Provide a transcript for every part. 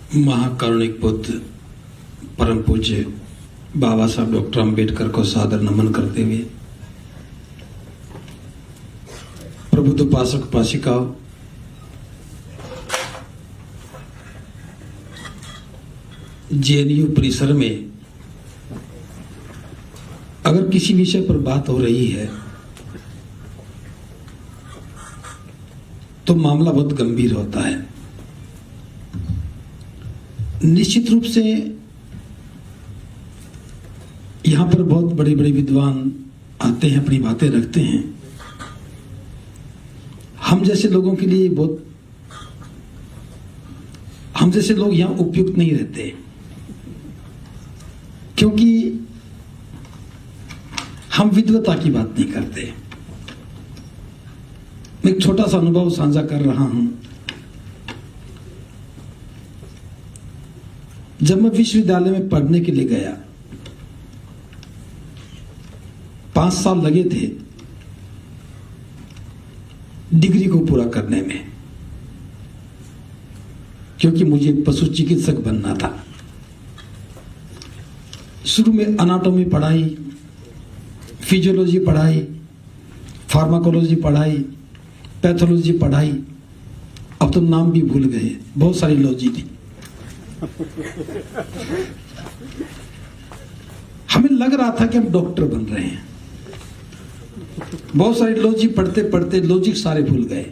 महाकारुणिक बुद्ध परम पूज्य बाबा साहब डॉक्टर अंबेडकर को सादर नमन करते हुए प्रबुद्ध उपासक उपासिकाओं, जेएनयू परिसर में अगर किसी विषय पर बात हो रही है तो मामला बहुत गंभीर होता है। निश्चित रूप से यहां पर बहुत बड़े बड़े विद्वान आते हैं, अपनी बातें रखते हैं। हम जैसे लोगों के लिए हम जैसे लोग यहां उपयुक्त नहीं रहते, क्योंकि हम विद्वता की बात नहीं करते। मैं एक छोटा सा अनुभव साझा कर रहा हूं। जब मैं विश्वविद्यालय में पढ़ने के लिए गया, 5 साल लगे थे डिग्री को पूरा करने में, क्योंकि मुझे पशु चिकित्सक बनना था। शुरू में अनाटॉमी पढ़ाई, फिजियोलॉजी पढ़ाई, फार्माकोलॉजी पढ़ाई, पैथोलॉजी पढ़ाई, अब तो नाम भी भूल गए, बहुत सारी लॉजी थी। हमें लग रहा था कि हम डॉक्टर बन रहे हैं। बहुत सारी लॉजी पढ़ते पढ़ते लॉजिक सारे भूल गए,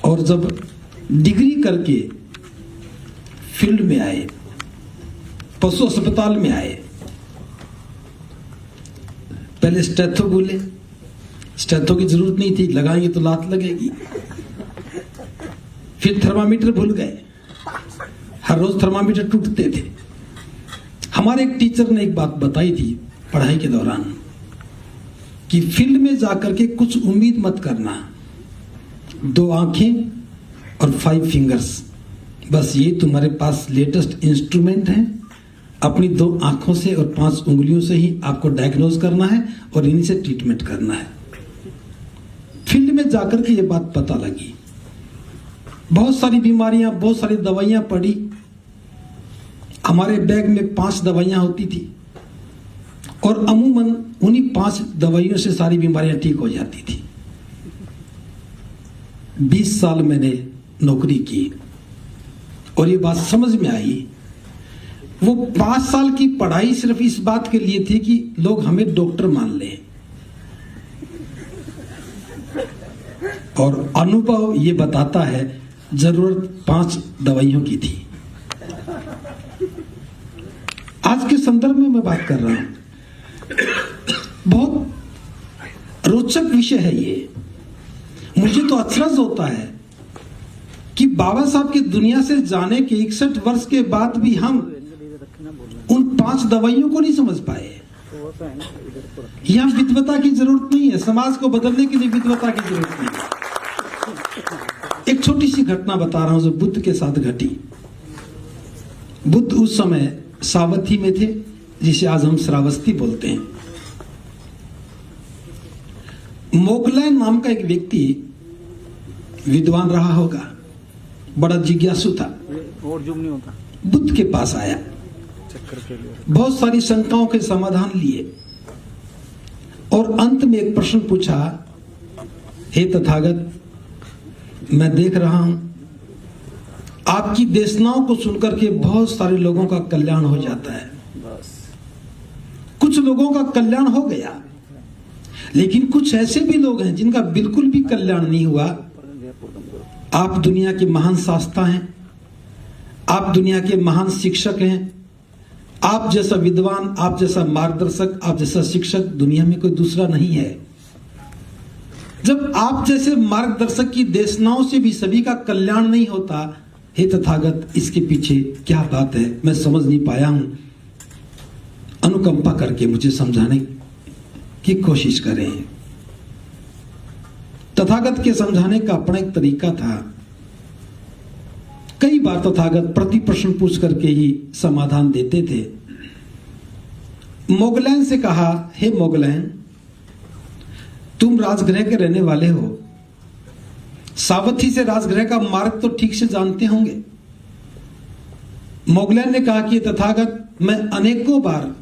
और जब डिग्री करके फील्ड में आए, पशु अस्पताल में आए, पहले स्टेथो बोले। स्टेथो की जरूरत नहीं थी, लगाएंगे तो लात लगेगी। फिर थर्मामीटर भूल गए, हर रोज थर्मामीटर टूटते थे। हमारे एक टीचर ने एक बात बताई थी पढ़ाई के दौरान कि फील्ड में जाकर के कुछ उम्मीद मत करना, 2 आंखें और 5 फिंगर्स, बस ये तुम्हारे पास लेटेस्ट इंस्ट्रूमेंट है। अपनी 2 आंखों से और 5 उंगलियों से ही आपको डायग्नोज करना है और इन्हीं से ट्रीटमेंट करना है। फील्ड में जाकर के ये बात पता लगी। बहुत सारी बीमारियां, बहुत सारी दवाइयां पड़ी। हमारे बैग में 5 दवाइयां होती थी और अमूमन उन्हीं 5 दवाइयों से सारी बीमारियां ठीक हो जाती थी। 20 साल मैंने नौकरी की और ये बात समझ में आई। वो 5 साल की पढ़ाई सिर्फ इस बात के लिए थी कि लोग हमें डॉक्टर मान लें, और अनुभव ये बताता है जरूरत 5 दवाइयों की थी। आज के संदर्भ में मैं बात कर रहा हूं। बहुत रोचक विषय है ये। मुझे तो अचरज होता है कि बाबा साहब की दुनिया से जाने के 61 वर्ष के बाद भी हम उन 5 दवाइयों को नहीं समझ पाए। यहां विद्वता की जरूरत नहीं है, समाज को बदलने के लिए विद्वता की जरूरत नहीं है। एक छोटी सी घटना बता रहा हूं जो बुद्ध के साथ घटी। बुद्ध उस समय सावथी में थे, जिसे आज हम श्रावस्ती बोलते हैं। मोगलैन नाम का एक व्यक्ति विद्वान रहा होगा, बड़ा जिज्ञासु था, और जुम नहीं होता। बुद्ध के पास आया, बहुत सारी शंकाओं के समाधान लिए और अंत में एक प्रश्न पूछा, हे तथागत, मैं देख रहा हूं आपकी देशनाओं को सुनकर के बहुत सारे लोगों का कल्याण हो जाता है। कुछ लोगों का कल्याण हो गया, लेकिन कुछ ऐसे भी लोग हैं जिनका बिल्कुल भी कल्याण नहीं हुआ। आप दुनिया के महान शास्त्र हैं, आप दुनिया के महान शिक्षक हैं, आप जैसा विद्वान, आप जैसा मार्गदर्शक, आप जैसा शिक्षक दुनिया में कोई दूसरा नहीं है। जब आप जैसे मार्गदर्शक की देशनाओं से भी सभी का कल्याण नहीं होता, हे तथागत, इसके पीछे क्या बात है, मैं समझ नहीं पाया हूं। अनुकंपा करके मुझे समझाने की कोशिश करें। तथागत के समझाने का अपना एक तरीका था। कई बार तथागत प्रति प्रश्न पूछ करके ही समाधान देते थे। मोगलैन से कहा, हे मोगलैन, तुम राजगृह के रहने वाले हो, सावथी से राजगृह का मार्ग तो ठीक से जानते होंगे। मोगलैन ने कहा कि तथागत, मैं अनेकों बार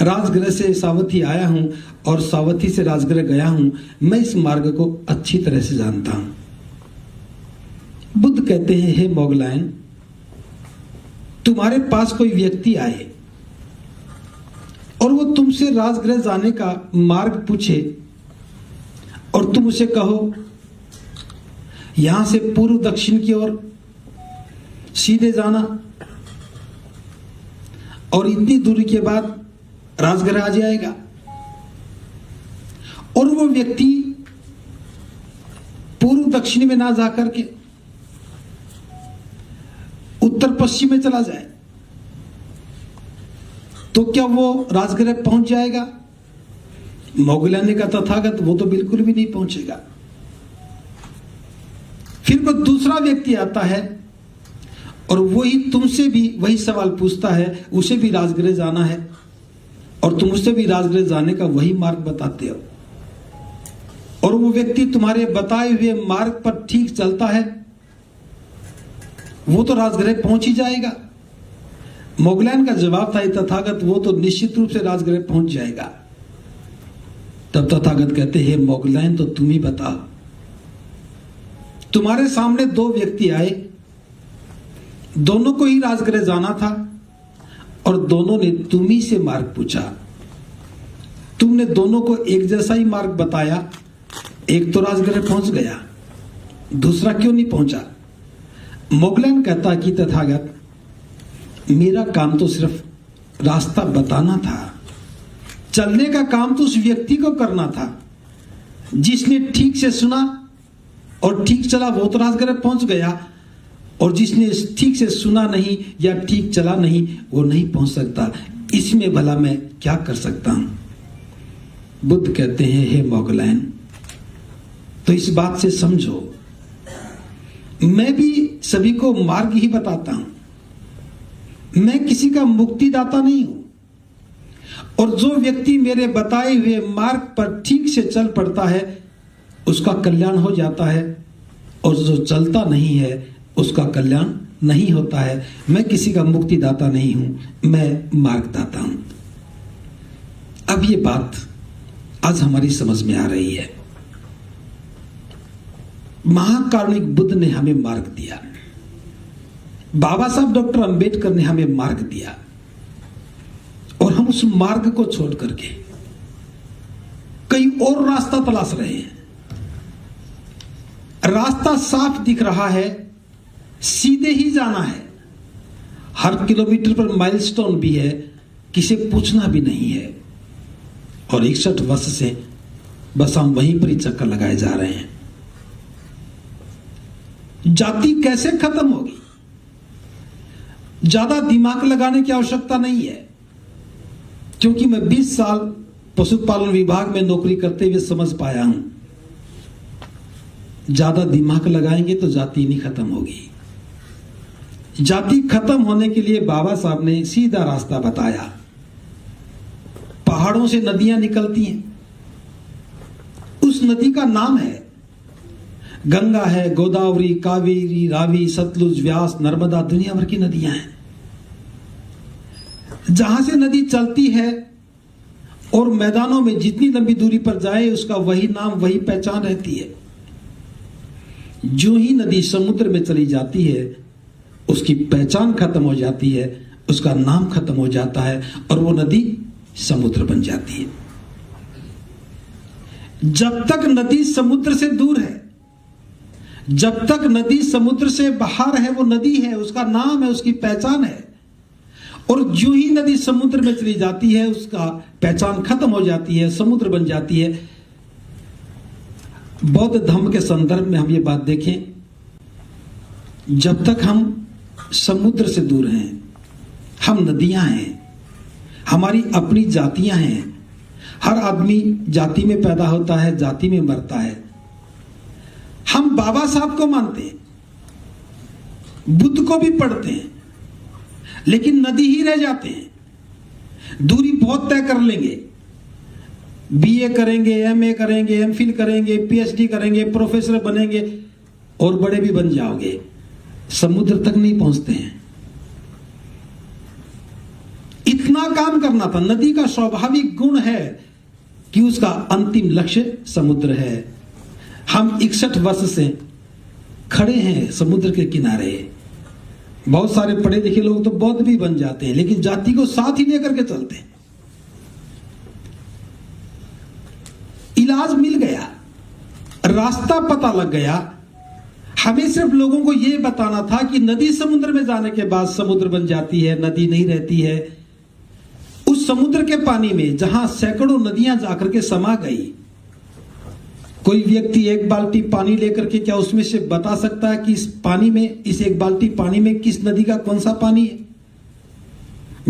राजगृह से सावथी आया हूं और सावथी से राजगृह गया हूं, मैं इस मार्ग को अच्छी तरह से जानता हूं। बुद्ध कहते हैं, हे मोगलैन, तुम्हारे पास कोई व्यक्ति आए और वो तुमसे राजगृह जाने का मार्ग पूछे और तुम उसे कहो यहां से पूर्व दक्षिण की ओर सीधे जाना और इतनी दूरी के बाद राजगृह आ जाएगा, और वो व्यक्ति पूर्व दक्षिण में ना जाकर के उत्तर पश्चिम में चला जाए, तो क्या वो राजगृह पहुंच जाएगा? मोगलैन ने कहा, तथागत, वो तो बिल्कुल भी नहीं पहुंचेगा। फिर वो दूसरा व्यक्ति आता है और वही तुमसे भी वही सवाल पूछता है, उसे भी राजगृह जाना है और तुम उससे भी राजगृह जाने का वही मार्ग बताते हो, और वो व्यक्ति तुम्हारे बताए हुए मार्ग पर ठीक चलता है, वो तो राजगृह पहुंच ही जाएगा। मोगलैन का जवाब था, तथागत, वो तो निश्चित रूप से राजगृह पहुंच जाएगा। तब तथागत कहते हैं, मोगलैन, तो तुम ही बताओ, तुम्हारे सामने दो व्यक्ति आए, दोनों को ही राजगृह जाना था और दोनों ने तुम ही से मार्ग पूछा। तुमने दोनों को एक जैसा ही मार्ग बताया, एक तो राजगृह पहुंच गया, दूसरा क्यों नहीं पहुंचा? मोगलैन कहता कि तथागत, मेरा काम तो सिर्फ रास्ता बताना था, चलने का काम तो उस व्यक्ति को करना था। जिसने ठीक से सुना और ठीक चला वो तो राजगृह पहुंच गया, और जिसने ठीक से सुना नहीं या ठीक चला नहीं वो नहीं पहुंच सकता। इसमें भला मैं क्या कर सकता हूं? बुद्ध कहते हैं, हे मोगलैन, तो इस बात से समझो, मैं भी सभी को मार्ग ही बताता हूं, मैं किसी का मुक्तिदाता नहीं हूं, और जो व्यक्ति मेरे बताए हुए मार्ग पर ठीक से चल पड़ता है उसका कल्याण हो जाता है, और जो चलता नहीं है उसका कल्याण नहीं होता है। मैं किसी का मुक्तिदाता नहीं हूं, मैं मार्गदाता हूं। अब ये बात आज हमारी समझ में आ रही है। महाकारुणिक बुद्ध ने हमें मार्ग दिया, बाबा साहब डॉक्टर अंबेडकर ने हमें मार्ग दिया, और हम उस मार्ग को छोड़ करके कई और रास्ता तलाश रहे हैं। रास्ता साफ दिख रहा है, सीधे ही जाना है, हर किलोमीटर पर माइलस्टोन भी है, किसी पूछना भी नहीं है, और 61 वर्ष से बस हम वहीं पर ही चक्कर लगाए जा रहे हैं। जाति कैसे खत्म होगी? ज्यादा दिमाग लगाने की आवश्यकता नहीं है, क्योंकि मैं 20 साल पशुपालन विभाग में नौकरी करते हुए समझ पाया हूं, ज्यादा दिमाग लगाएंगे तो जाति नहीं खत्म होगी। जाति खत्म होने के लिए बाबा साहब ने सीधा रास्ता बताया। पहाड़ों से नदियां निकलती हैं, उस नदी का नाम है गंगा है, गोदावरी, कावेरी, रावी, सतलुज, व्यास, नर्मदा, दुनिया भर की नदियां हैं। जहां से नदी चलती है और मैदानों में जितनी लंबी दूरी पर जाए उसका वही नाम, वही पहचान रहती है। जो ही नदी समुद्र में चली जाती है उसकी पहचान खत्म हो जाती है, उसका नाम खत्म हो जाता है, और वो नदी समुद्र बन जाती है। जब तक नदी समुद्र से दूर है, जब तक नदी समुद्र से बाहर है, वो नदी है, उसका नाम है, उसकी पहचान है। और जो ही नदी समुद्र में चली जाती है उसका पहचान खत्म हो जाती है, समुद्र बन जाती है। बौद्ध धर्म के संदर्भ में हम ये बात देखें, जब तक हम समुद्र से दूर हैं, हम नदियां हैं, हमारी अपनी जातियां हैं, हर आदमी जाति में पैदा होता है, जाति में मरता है। हम बाबा साहब को मानते हैं, बुद्ध को भी पढ़ते हैं, लेकिन नदी ही रह जाते हैं। दूरी बहुत तय कर लेंगे, बीए करेंगे, एमए करेंगे, एमफिल करेंगे, पीएचडी करेंगे, प्रोफेसर बनेंगे और बड़े भी बन जाओगे, समुद्र तक नहीं पहुंचते हैं। इतना काम करना था। नदी का स्वाभाविक गुण है कि उसका अंतिम लक्ष्य समुद्र है। हम 61 वर्ष से खड़े हैं समुद्र के किनारे। बहुत सारे पढ़े लिखे लोग तो बौद्ध भी बन जाते हैं, लेकिन जाति को साथ ही लेकर के चलते हैं। इलाज मिल गया, रास्ता पता लग गया। हमें सिर्फ लोगों को यह बताना था कि नदी समुद्र में जाने के बाद समुद्र बन जाती है, नदी नहीं रहती है। उस समुद्र के पानी में जहां सैकड़ों नदियां जाकर के समा गई, कोई व्यक्ति एक बाल्टी पानी लेकर के क्या उसमें से बता सकता है कि इस पानी में, इस एक बाल्टी पानी में किस नदी का कौन सा पानी है?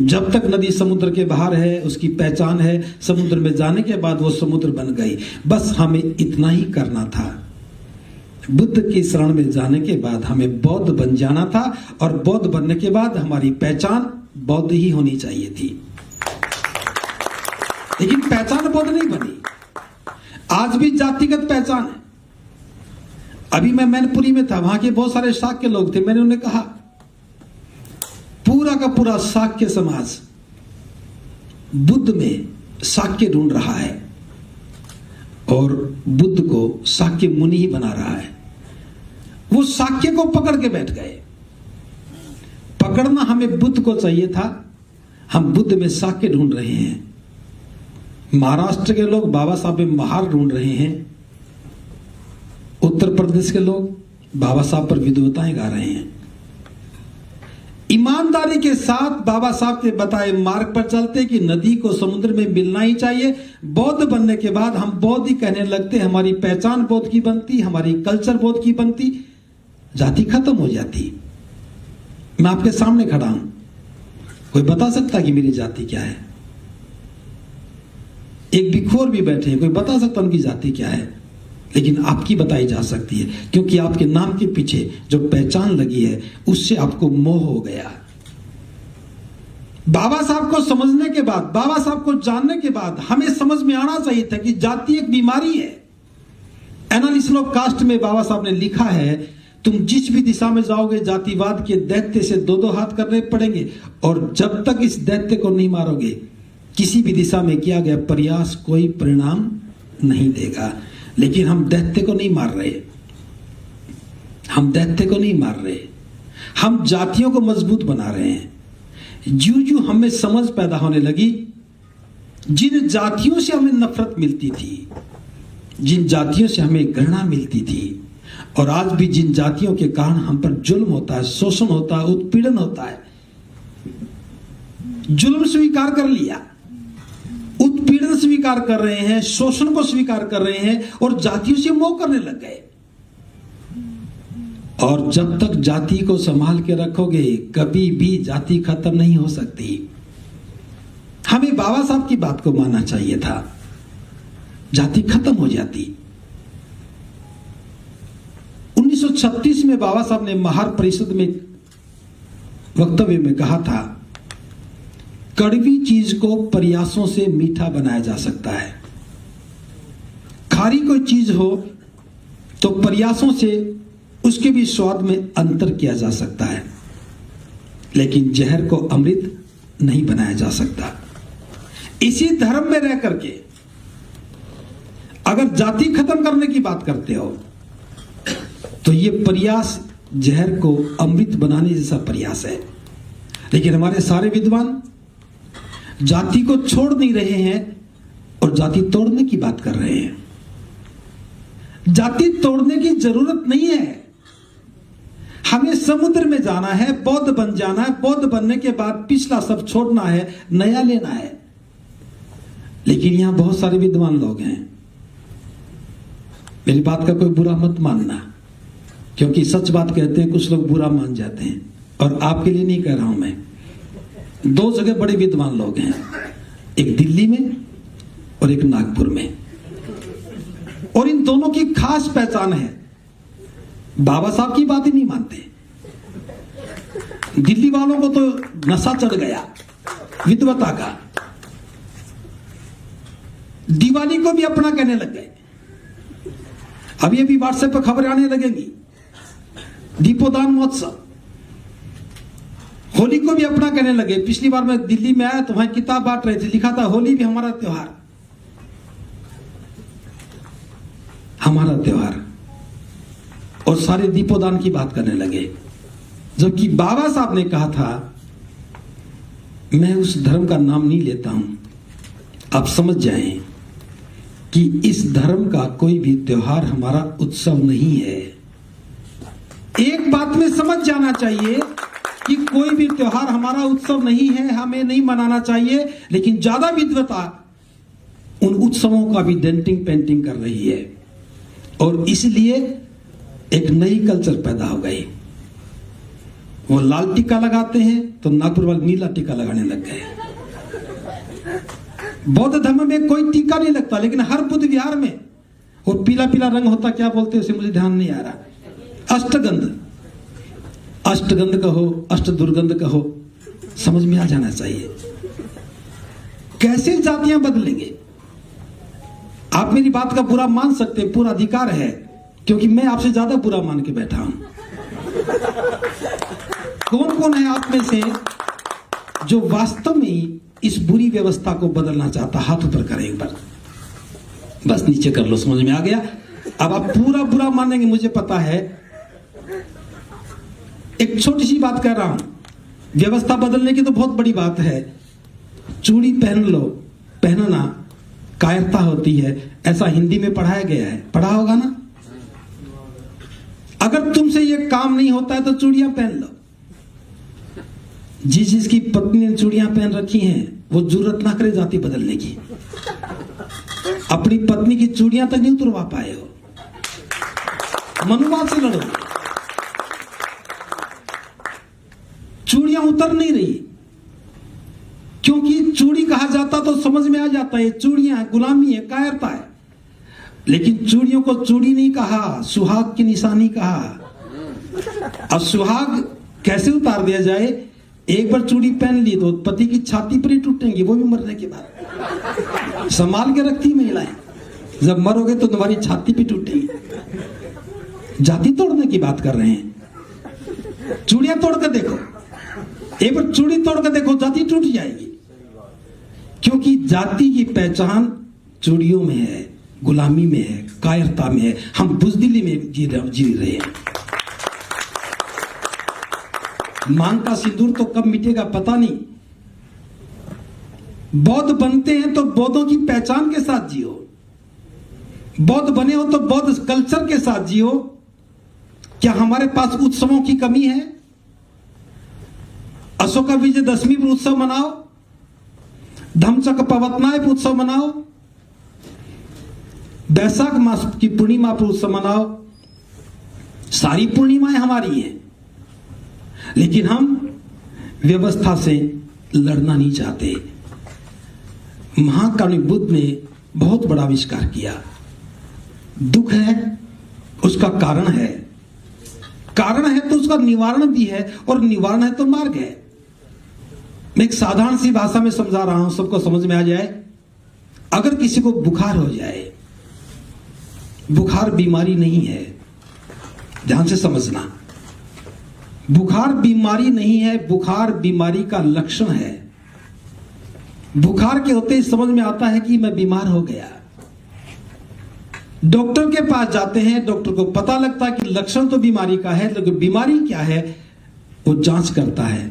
जब तक नदी समुद्र के बाहर है उसकी पहचान है, समुद्र में जाने के बाद वो समुद्र बन गई। बस हमें इतना ही करना था। बुद्ध की शरण में जाने के बाद हमें बौद्ध बन जाना था, और बौद्ध बनने के बाद हमारी पहचान बौद्ध ही होनी चाहिए थी। लेकिन पहचान बौद्ध नहीं बनी, आज भी जातिगत पहचान है। अभी मैं मैनपुरी में था, वहां के बहुत सारे शाक्य लोग थे। मैंने उन्हें कहा पूरा का पूरा शाक्य समाज बुद्ध में शाक्य ढूंढ रहा है और बुद्ध को शाक्य मुनि ही बना रहा है। वो शाक्य को पकड़ के बैठ गए। पकड़ना हमें बुद्ध को चाहिए था, हम बुद्ध में शाक्य ढूंढ रहे हैं। महाराष्ट्र के लोग बाबा साहब में महार ढूंढ रहे हैं, उत्तर प्रदेश के लोग बाबा साहब पर विद्वताएं गा रहे हैं। ईमानदारी के साथ बाबा साहब के बताए मार्ग पर चलते कि नदी को समुद्र में मिलना ही चाहिए। बौद्ध बनने के बाद हम बौद्ध ही कहने लगते, हमारी पहचान बौद्ध की बनती, हमारी कल्चर बौद्ध की बनती, जाति खत्म हो जाती। मैं आपके सामने खड़ा हूं, कोई बता सकता कि मेरी जाति क्या है? एक भिखुर भी बैठे हैं, कोई बता सकता उनकी जाति क्या है? लेकिन आपकी बताई जा सकती है, क्योंकि आपके नाम के पीछे जो पहचान लगी है उससे आपको मोह हो गया। बाबा साहब को समझने के बाद, बाबा साहब को जानने के बाद हमें समझ में आना चाहिए था कि जाति एक बीमारी है। एनालिसिस ऑफ कास्ट में बाबा साहब ने लिखा है, तुम जिस भी दिशा में जाओगे जातिवाद के दैत्य से दो दो हाथ करने पड़ेंगे, और जब तक इस दैत्य को नहीं मारोगे किसी भी दिशा में किया गया प्रयास कोई परिणाम नहीं देगा। लेकिन हम दैत्य को नहीं मार रहे, हम दैत्य को नहीं मार रहे, हम जातियों को मजबूत बना रहे हैं। ज्यों ज्यों हमें समझ पैदा होने लगी, जिन जातियों से हमें नफरत मिलती थी, जिन जातियों से हमें घृणा मिलती थी, और आज भी जिन जातियों के कारण हम पर जुल्म होता है, शोषण होता है, उत्पीड़न होता है, जुल्म स्वीकार कर लिया, उत्पीड़न स्वीकार कर रहे हैं, शोषण को स्वीकार कर रहे हैं, और जातियों से मोह करने लग गए। और जब तक जाति को संभाल के रखोगे कभी भी जाति खत्म नहीं हो सकती। हमें बाबा साहब की बात को मानना चाहिए था, जाति खत्म हो जाती। 1936 में बाबा साहब ने महार परिषद में वक्तव्य में कहा था, कड़वी चीज को प्रयासों से मीठा बनाया जा सकता है। खारी कोई चीज हो तो प्रयासों से उसके भी स्वाद में अंतर किया जा सकता है, लेकिन जहर को अमृत नहीं बनाया जा सकता। इसी धर्म में रह करके अगर जाति खत्म करने की बात करते हो तो यह प्रयास जहर को अमृत बनाने जैसा प्रयास है। लेकिन हमारे सारे विद्वान जाति को छोड़ नहीं रहे हैं और जाति तोड़ने की बात कर रहे हैं। जाति तोड़ने की जरूरत नहीं है, हमें समुद्र में जाना है, बौद्ध बन जाना है। बौद्ध बनने के बाद पिछला सब छोड़ना है, नया लेना है। लेकिन यहां बहुत सारे विद्वान लोग हैं, मेरी बात का कोई बुरा मत मानना, क्योंकि सच बात कहते हैं कुछ लोग बुरा मान जाते हैं, और आपके लिए नहीं कह रहा हूं मैं। दो जगह बड़े विद्वान लोग हैं, एक दिल्ली में और एक नागपुर में, और इन दोनों की खास पहचान है, बाबा साहब की बात ही नहीं मानते। दिल्ली वालों को तो नशा चढ़ गया विद्वता का, दिवाली को भी अपना कहने लग गए। अभी अभी व्हाट्सएप पर खबरें आने लगेंगी, दीपोदान महोत्सव होली को भी अपना कहने लगे। पिछली बार मैं दिल्ली में आया तो वहां किताब बांट रहे थे, लिखा था होली भी हमारा त्योहार, हमारा त्योहार, और सारे दीपोदान की बात करने लगे। जबकि बाबा साहब ने कहा था मैं उस धर्म का नाम नहीं लेता हूं। आप समझ जाएं कि इस धर्म का कोई भी त्योहार हमारा उत्सव नहीं है। एक बात में समझ जाना चाहिए कि कोई भी त्योहार हमारा उत्सव नहीं है, हमें नहीं मनाना चाहिए। लेकिन ज्यादा विद्वता उन उत्सवों का भी डेंटिंग पेंटिंग कर रही है, और इसलिए एक नई कल्चर पैदा हो गई। वो लाल टीका लगाते हैं तो नागपुर वाले नीला टीका लगाने लग गए। बौद्ध धर्म में कोई टीका नहीं लगता, लेकिन हर बुद्ध विहार में वो पीला पीला रंग होता, क्या बोलते हैं उसे मुझे ध्यान नहीं आ रहा, अष्टगंध, अष्टगंध कहो, अष्ट दुर्गंध कहो, समझ में आ जाना चाहिए। कैसे जातियां बदलेंगे? आप मेरी बात का बुरा मान सकते हैं, पूरा अधिकार है, क्योंकि मैं आपसे ज्यादा बुरा मान के बैठा हूं। कौन कौन है आप में से जो वास्तव में इस बुरी व्यवस्था को बदलना चाहता? हाथ ऊपर करें एक बार, बस नीचे कर लो, समझ में आ गया। अब आप पूरा बुरा मानेंगे मुझे पता है। एक छोटी सी बात कह रहा हूं, व्यवस्था बदलने की तो बहुत बड़ी बात है। चूड़ी पहन लो, पहनना कायरता होती है, ऐसा हिंदी में पढ़ाया गया है, पढ़ा होगा ना। अगर तुमसे ये काम नहीं होता है तो चूड़ियां पहन लो। जिसकी पत्नी ने चूड़ियां पहन रखी हैं वो जरूरत ना करे जाति बदलने की। अपनी पत्नी की चूड़ियां तक नहीं उतरवा पाए हो, मनुवाद से लड़ो। चूड़ियां उतर नहीं रही, क्योंकि चूड़ी कहा जाता तो समझ में आ जाता है चूड़ियां गुलामी है, कायरता है। लेकिन चूड़ियों को चूड़ी नहीं कहा, सुहाग की निशानी कहा। अब सुहाग कैसे उतार दिया जाए? एक बार चूड़ी पहन ली तो पति की छाती पर ही टूटेंगी, वो भी मरने के बाद। संभाल के रखती महिलाएं, जब मरोगे तो तुम्हारी छाती भी टूटेगी। जाति तोड़ने की बात कर रहे हैं। चूड़ियां तोड़ कर देखो, एक बार चूड़ी तोड़ कर देखो, जाति टूट जाएगी। क्योंकि जाति की पहचान चूड़ियों में है, गुलामी में है, कायरता में है। हम बुजदिली में जी रहे हैं। मांग का सिंदूर तो कब मिटेगा पता नहीं। बौद्ध बनते हैं तो बौद्धों की पहचान के साथ जियो। बौद्ध बने हो तो बौद्ध कल्चर के साथ जियो। क्या हमारे पास उत्सवों की कमी है? अशोका विजयदशमी पर उत्सव मनाओ, धम्मचक्र पवतनाय पर उत्सव मनाओ, बैसाख मास की पूर्णिमा पर उत्सव मनाओ। सारी पूर्णिमाएं हमारी हैं, लेकिन हम व्यवस्था से लड़ना नहीं चाहते। महाकारुणिक बुद्ध ने बहुत बड़ा आविष्कार किया। दुख है, उसका कारण है, कारण है तो उसका निवारण भी है, और निवारण है तो मार्ग है। मैं एक साधारण सी भाषा में समझा रहा हूं, सबको समझ में आ जाए। अगर किसी को बुखार हो जाए, बुखार बीमारी नहीं है, ध्यान से समझना। बुखार बीमारी नहीं है, बुखार बीमारी का लक्षण है। बुखार के होते ही समझ में आता है कि मैं बीमार हो गया। डॉक्टर के पास जाते हैं, डॉक्टर को पता लगता है कि लक्षण तो बीमारी का है, लेकिन बीमारी क्या है वो जांच करता है,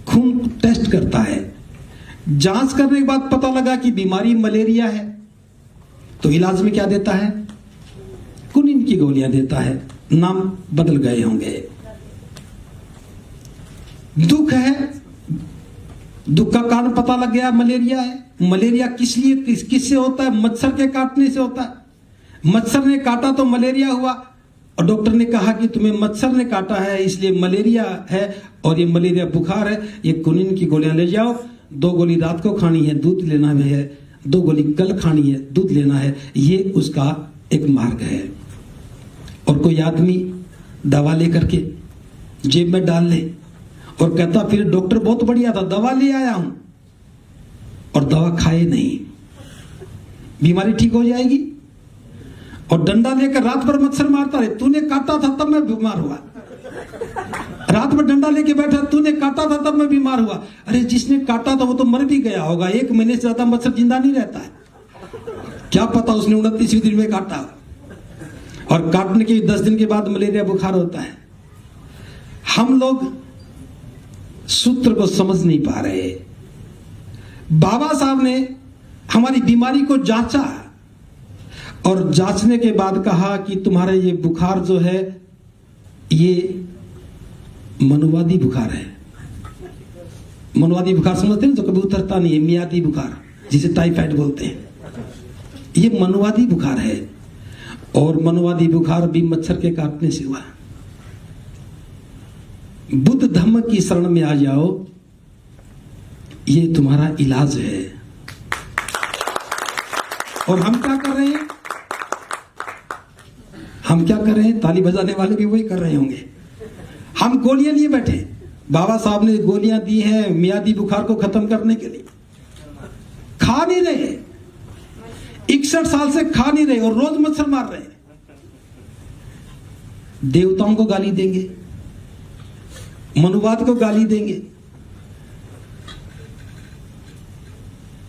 खून टेस्ट करता है। जांच करने के बाद पता लगा कि बीमारी मलेरिया है, तो इलाज में क्या देता है? कुनिन की गोलियां देता है। नाम बदल गए होंगे। दुख है, दुख का कारण पता लग गया, मलेरिया है। मलेरिया किस लिए किससे होता है? मच्छर के काटने से होता है। मच्छर ने काटा तो मलेरिया हुआ, और डॉक्टर ने कहा कि तुम्हें मच्छर ने काटा है इसलिए मलेरिया है, और ये मलेरिया बुखार है, ये कुनिन की गोलियां ले जाओ। 2 गोली रात को खानी है, दूध लेना है, 2 गोली कल खानी है, दूध लेना है। ये उसका एक मार्ग है। और कोई आदमी दवा लेकर के जेब में डाल ले और कहता फिर डॉक्टर बहुत बढ़िया था, दवा ले आया हूं, और दवा खाए नहीं, बीमारी ठीक हो जाएगी। और डंडा लेकर रात भर मच्छर मारता रहे, तूने काटा था तब मैं बीमार हुआ। रात में डंडा लेके बैठा, तूने काटा था तब मैं बीमार हुआ। अरे जिसने काटा था वो तो मर भी गया होगा, 1 महीने से ज्यादा मच्छर जिंदा नहीं रहता है, क्या पता उसने 29वें दिन में काटा, और काटने के 10 दिन के बाद मलेरिया बुखार होता है। हम लोग सूत्र को समझ नहीं पा रहे। बाबा साहब ने हमारी बीमारी को जांचा और जांचने के बाद कहा कि तुम्हारा ये बुखार जो है ये मनुवादी बुखार है। मनुवादी बुखार समझते हैं, जो कभी उतरता नहीं है, मियादी बुखार जिसे टाइफाइड बोलते हैं, ये मनुवादी बुखार है। और मनुवादी बुखार भी मच्छर के काटने से हुआ। बुद्ध धम्म की शरण में आ जाओ, ये तुम्हारा इलाज है। और हम क्या कर रहे हैं? हम क्या कर रहे हैं? ताली बजाने वाले भी वही कर रहे होंगे। हम गोलियां लिए बैठे। बाबा साहब ने गोलियां दी हैं मियादी बुखार को खत्म करने के लिए, खा नहीं रहे, 61 साल से खा नहीं रहे और रोज मच्छर मार रहे। देवताओं को गाली देंगे, मनुवाद को गाली देंगे।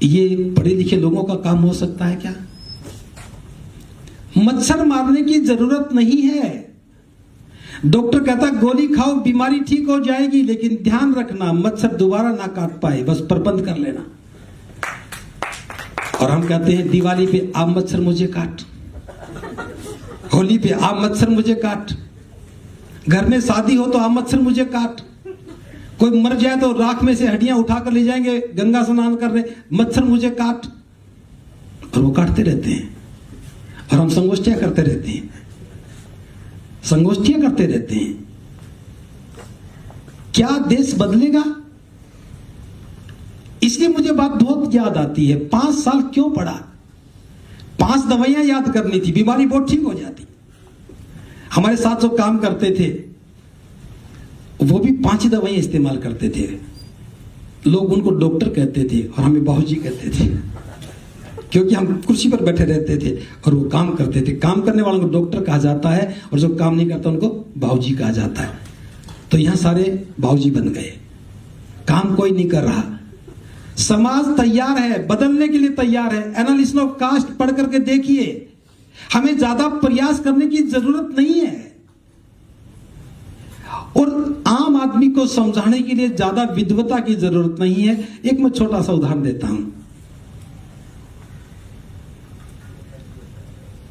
ये पढ़े लिखे लोगों का काम हो सकता है क्या? मच्छर मारने की जरूरत नहीं है। डॉक्टर कहता गोली खाओ बीमारी ठीक हो जाएगी, लेकिन ध्यान रखना मच्छर दोबारा ना काट पाए, बस प्रबंध कर लेना। और हम कहते हैं दिवाली पे आप मच्छर मुझे काट, होली पे आप मच्छर मुझे काट, घर में शादी हो तो आप मच्छर मुझे काट, कोई मर जाए तो राख में से हड्डियां उठाकर ले जाएंगे गंगा स्नान करने, मच्छर मुझे काट। और वो काटते रहते हैं और हम संगोष्ठियां करते रहते हैं, संगोष्ठियां करते रहते हैं। क्या देश बदलेगा? इसलिए मुझे बात बहुत याद आती है, 5 साल क्यों पढ़ा? 5 दवाइयां याद करनी थी, बीमारी बहुत ठीक हो जाती। हमारे साथ जो काम करते थे वो भी 5 ही दवाइयां इस्तेमाल करते थे। लोग उनको डॉक्टर कहते थे और हमें बाबूजी कहते थे, क्योंकि हम कुर्सी पर बैठे रहते थे और वो काम करते थे। काम करने वालों को डॉक्टर कहा जाता है और जो काम नहीं करता उनको बाबूजी कहा जाता है। तो यहां सारे बाबूजी बन गए, काम कोई नहीं कर रहा। समाज तैयार है, बदलने के लिए तैयार है। एनालिसिस ऑफ कास्ट पढ़ करके देखिए, हमें ज्यादा प्रयास करने की जरूरत नहीं है और आम आदमी को समझाने के लिए ज्यादा विद्वता की जरूरत नहीं है। एक मैं छोटा सा उदाहरण देता हूं।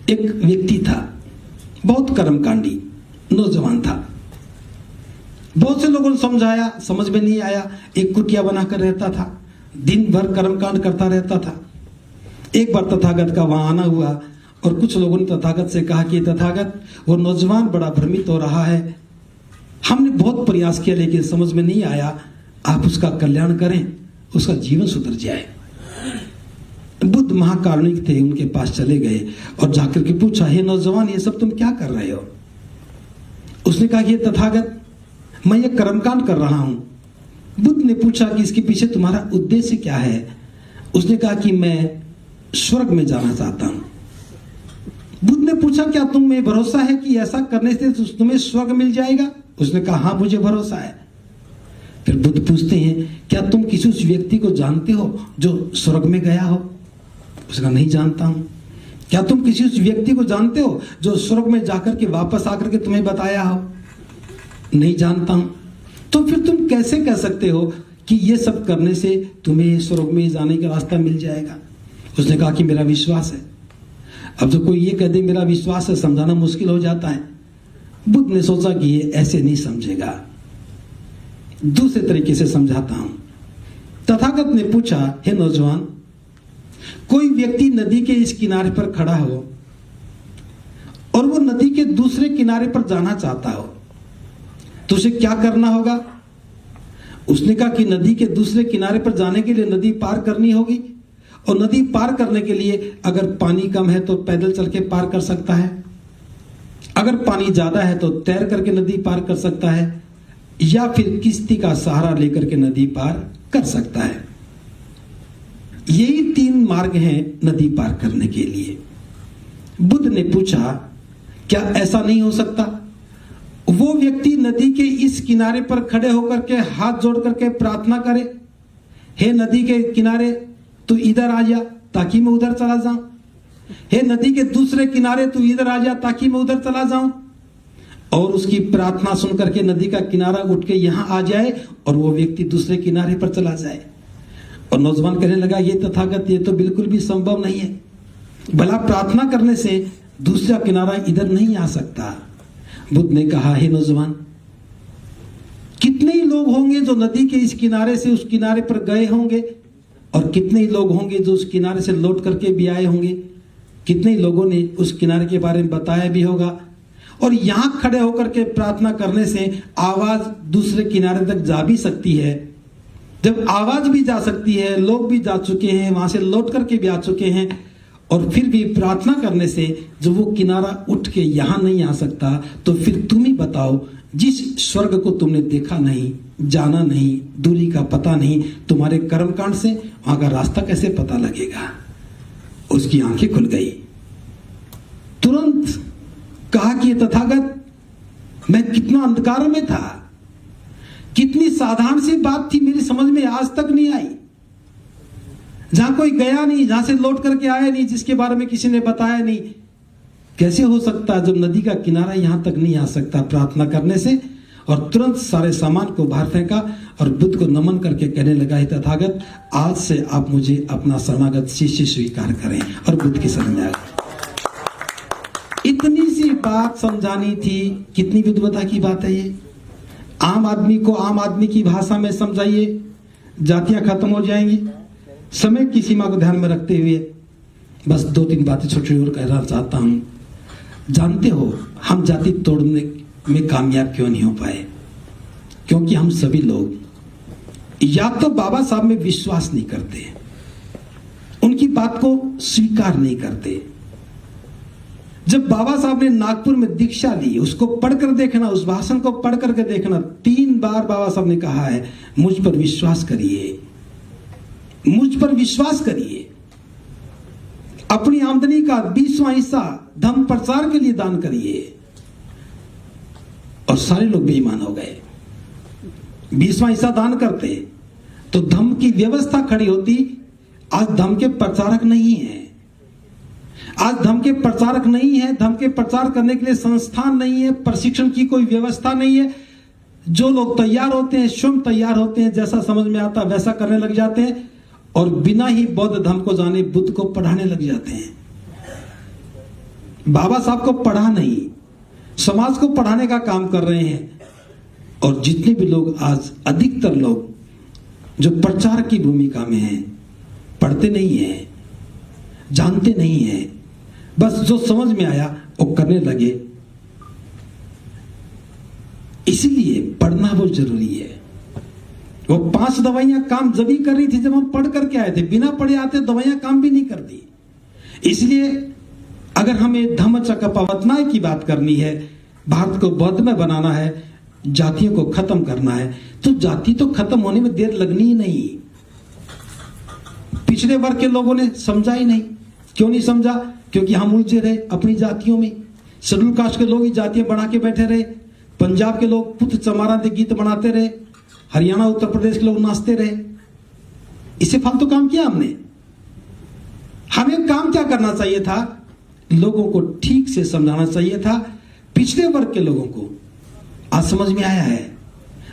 एक व्यक्ति था, बहुत कर्मकांडी नौजवान था। बहुत से लोगों ने समझाया, समझ में नहीं आया। एक कुटिया बनाकर रहता था, दिन भर कर्मकांड करता रहता था। एक बार तथागत का वहां आना हुआ और कुछ लोगों ने तथागत से कहा कि तथागत, वो नौजवान बड़ा भ्रमित हो रहा है, हमने बहुत प्रयास किया लेकिन समझ में नहीं आया, आप उसका कल्याण करें, उसका जीवन सुधर जाए। बुद्ध महाकारुणिक थे, उनके पास चले गए और जाकर के पूछा, हे नौजवान, ये सब तुम क्या कर रहे हो? उसने कहा कि तथागत, मैं ये कर्मकांड कर रहा हूं। बुद्ध ने पूछा कि इसके पीछे तुम्हारा उद्देश्य क्या है? उसने कहा कि मैं स्वर्ग में जाना चाहता हूं। बुद्ध ने पूछा, क्या तुम्हें भरोसा है कि ऐसा करने से तुम्हें स्वर्ग मिल जाएगा? उसने कहा, हाँ मुझे भरोसा है। फिर बुद्ध पूछते हैं, क्या तुम किसी उस व्यक्ति को जानते हो जो स्वर्ग में गया हो? उसने कहा, नहीं जानता हूं। क्या तुम किसी उस व्यक्ति को जानते हो जो स्वर्ग में जाकर के वापस आकर के तुम्हें बताया हो? नहीं जानता हूं। तो फिर तुम कैसे कह सकते हो कि ये सब करने से तुम्हें स्वर्ग में जाने का रास्ता मिल जाएगा? उसने कहा कि मेरा विश्वास है। अब जो कोई ये कह दे मेरा विश्वास है, समझाना मुश्किल हो जाता है। बुद्ध ने सोचा कि ये ऐसे नहीं समझेगा, दूसरे तरीके से समझाता हूं। तथागत ने पूछा, हे नौजवान, कोई व्यक्ति नदी के इस किनारे पर खड़ा हो और वो नदी के दूसरे किनारे पर जाना चाहता हो, तो उसे क्या करना होगा? उसने कहा कि नदी के दूसरे किनारे पर जाने के लिए नदी पार करनी होगी, और नदी पार करने के लिए अगर पानी कम है तो पैदल चल के पार कर सकता है, अगर पानी ज्यादा है तो तैर करके नदी पार कर सकता है, या फिर किश्ती का सहारा लेकर के नदी पार कर सकता है। यही 3 मार्ग हैं नदी पार करने के लिए। बुद्ध ने पूछा, क्या ऐसा नहीं हो सकता? वो व्यक्ति नदी के इस किनारे पर खड़े होकर के हाथ जोड़ करके प्रार्थना करे, हे नदी के किनारे तू इधर आ जा ताकि मैं उधर चला जाऊं, हे नदी के दूसरे किनारे तू इधर आ जा ताकि मैं उधर चला जाऊं, और उसकी प्रार्थना सुन करके नदी का किनारा उठ के यहां आ जाए और वो व्यक्ति दूसरे किनारे पर चला जाए। और नौजवान कहने लगा, ये तथागत ये तो बिल्कुल भी संभव नहीं है, भला प्रार्थना करने से दूसरा किनारा इधर नहीं आ सकता। बुद्ध ने कहा, हे नौजवान, कितने ही लोग होंगे जो नदी के इस किनारे से उस किनारे पर गए होंगे, और कितने ही लोग होंगे जो उस किनारे से लौट करके भी आए होंगे, कितने ही लोगों ने उस किनारे के बारे में बताया भी होगा, और यहां खड़े होकर के प्रार्थना करने से आवाज दूसरे किनारे तक जा भी सकती है। जब आवाज भी जा सकती है, लोग भी जा चुके हैं, वहां से लौट करके भी आ चुके हैं, और फिर भी प्रार्थना करने से जो वो किनारा उठ के यहां नहीं आ सकता, तो फिर तुम ही बताओ, जिस स्वर्ग को तुमने देखा नहीं, जाना नहीं, दूरी का पता नहीं, तुम्हारे कर्मकांड से वहां का रास्ता कैसे पता लगेगा। उसकी आंखें खुल गई, तुरंत कहा कि तथागत, मैं कितना अंधकार में था, कितनी साधारण सी बात थी, मेरी समझ में आज तक नहीं आई। जहां कोई गया नहीं, जहां से लौट करके आया नहीं, जिसके बारे में किसी ने बताया नहीं, कैसे हो सकता है जब नदी का किनारा यहां तक नहीं आ सकता प्रार्थना करने से। और तुरंत सारे सामान को बाहर फेंका और बुद्ध को नमन करके कहने लगा, हे तथागत, आज से आप मुझे अपना शरणागत शिष्य स्वीकार करें। और बुद्ध की शरण में आ गए। इतनी सी बात समझानी थी, कितनी विद्वता की बात है ये। आम आदमी को आम आदमी की भाषा में समझाइए, जातियां खत्म हो जाएंगी। समय की सीमा को ध्यान में रखते हुए बस 2-3 बातें छोटी और कहना चाहता हूं। जानते हो, हम जाति तोड़ने में कामयाब क्यों नहीं हो पाए? क्योंकि हम सभी लोग या तो बाबा साहब में विश्वास नहीं करते, उनकी बात को स्वीकार नहीं करते। जब बाबा साहब ने नागपुर में दीक्षा ली, उसको पढ़कर देखना, उस भाषण को पढ़ करके देखना, 3 बार बाबा साहब ने कहा है, मुझ पर विश्वास करिए, मुझ पर विश्वास करिए। अपनी आमदनी का 20वां हिस्सा धम्म प्रचार के लिए दान करिए। और सारे लोग बेईमान हो गए। 20वां हिस्सा दान करते तो धम्म की व्यवस्था खड़ी होती। आज धम्म के प्रचारक नहीं है, आज धम्म के प्रचारक नहीं है, धम्म के प्रचार करने के लिए संस्थान नहीं है, प्रशिक्षण की कोई व्यवस्था नहीं है। जो लोग तैयार होते हैं, स्वयं तैयार होते हैं, जैसा समझ में आता वैसा करने लग जाते हैं, और बिना ही बौद्ध धर्म को जाने बुद्ध को पढ़ाने लग जाते हैं। बाबा साहब को पढ़ा नहीं, समाज को पढ़ाने का काम कर रहे हैं। और जितने भी लोग आज, अधिकतर लोग जो प्रचार की भूमिका में हैं, पढ़ते नहीं हैं, जानते नहीं हैं, बस जो समझ में आया वो करने लगे। इसीलिए पढ़ना बहुत जरूरी है। वो 5 दवाइयां काम जब ही कर रही थी जब हम पढ़ करके आए थे, बिना पढ़े आते दवाइयां काम भी नहीं करती। इसलिए अगर हमें धम्मचक्कपवतनाय की बात करनी है, भारत को बौद्ध में बनाना है, जातियों को खत्म करना है, तो जाति तो खत्म होने में देर लगनी ही नहीं। पिछड़े वर्ग के लोगों ने समझा ही नहीं। क्यों नहीं समझा? क्योंकि हम उलझे रहे अपनी जातियों में। शेड्यूल कास्ट के लोग ही जातियां बना के बैठे रहे। पंजाब के लोग पुत चमारा के गीत बनाते रहे, हरियाणा उत्तर प्रदेश के लोग नाचते रहे। इससे फालतू काम किया हमने। हमें काम क्या करना चाहिए था? लोगों को ठीक से समझाना चाहिए था। पिछड़े वर्ग के लोगों को आज समझ में आया है,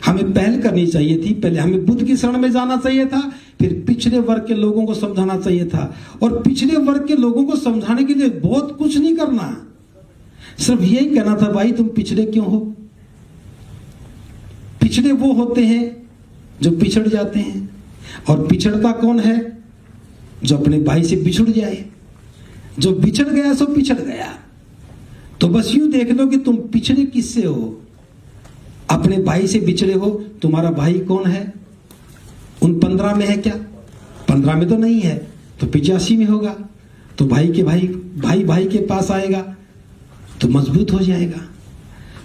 हमें पहल करनी चाहिए थी। पहले हमें बुद्ध की शरण में जाना चाहिए था, फिर पिछड़े वर्ग के लोगों को समझाना चाहिए था। और पिछड़े वर्ग के लोगों को समझाने के लिए बहुत कुछ नहीं करना, सिर्फ यही कहना था, भाई तुम पिछड़े क्यों हो? पिछड़े वो होते हैं जो पिछड़ जाते हैं। और पिछड़ता कौन है? जो अपने भाई से बिछुड़ जाए। जो बिछड़ गया सो पिछड़ गया। तो बस यूं देख लो कि तुम पिछड़े किससे हो। अपने भाई से बिछड़े हो। तुम्हारा भाई कौन है? उन 15 में है क्या? 15 में तो नहीं है, तो 85 में होगा। तो भाई के भाई के पास आएगा तो मजबूत हो जाएगा।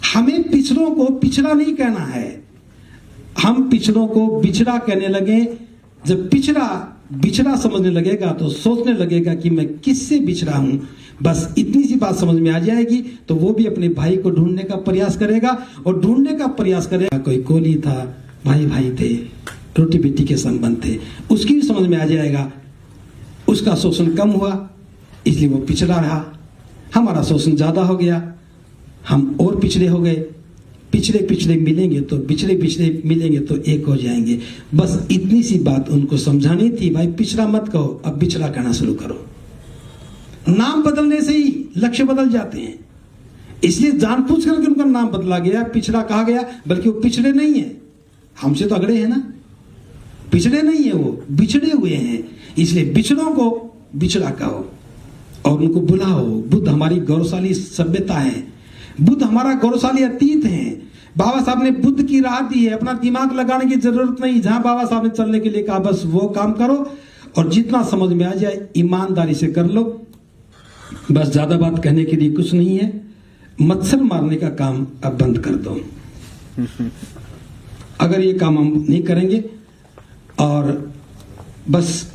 हमें पिछड़ों को पिछड़ा नहीं कहना है, हम पिछड़ों को बिछड़ा कहने लगे। जब पिछड़ा बिछड़ा समझने लगेगा तो सोचने लगेगा कि मैं किससे बिछड़ा हूं, बस इतनी सी बात समझ में आ जाएगी तो वो भी अपने भाई को ढूंढने का प्रयास करेगा, और ढूंढने का प्रयास करेगा। कोई कोली था, भाई भाई थे, रोटी बेटी के संबंध थे, उसकी भी समझ में आ जाएगा। उसका शोषण कम हुआ इसलिए वो पिछड़ा रहा, हमारा शोषण ज्यादा हो गया, हम और पिछड़े हो गए। पिछड़े पिछड़े मिलेंगे तो पिछड़े पिछड़े मिलेंगे तो एक हो जाएंगे। बस इतनी सी बात उनको समझानी थी। भाई पिछड़ा मत कहो, अब बिछड़ा कहना शुरू करो। नाम बदलने से ही लक्ष्य बदल जाते हैं, इसलिए जानबूझ करके उनका नाम बदला गया, पिछड़ा कहा गया। बल्कि वो पिछड़े नहीं है, हमसे तो अगड़े हैं ना, पिछड़े नहीं है, वो बिछड़े हुए हैं। इसलिए बिछड़ों को बिछड़ा कहो और उनको बुलाओ। बुद्ध हमारी गौरवशाली सभ्यता है, बुद्ध हमारा गौरवशाली अतीत है। बाबा साहब ने बुद्ध की राह दी है, अपना दिमाग लगाने की जरूरत नहीं। जहां बाबा साहब ने चलने के लिए कहा बस वो काम करो, और जितना समझ में आ जाए ईमानदारी से कर लो। बस ज्यादा बात कहने के लिए कुछ नहीं है। मच्छर मारने का काम अब बंद कर दो। अगर ये काम हम नहीं करेंगे, और बस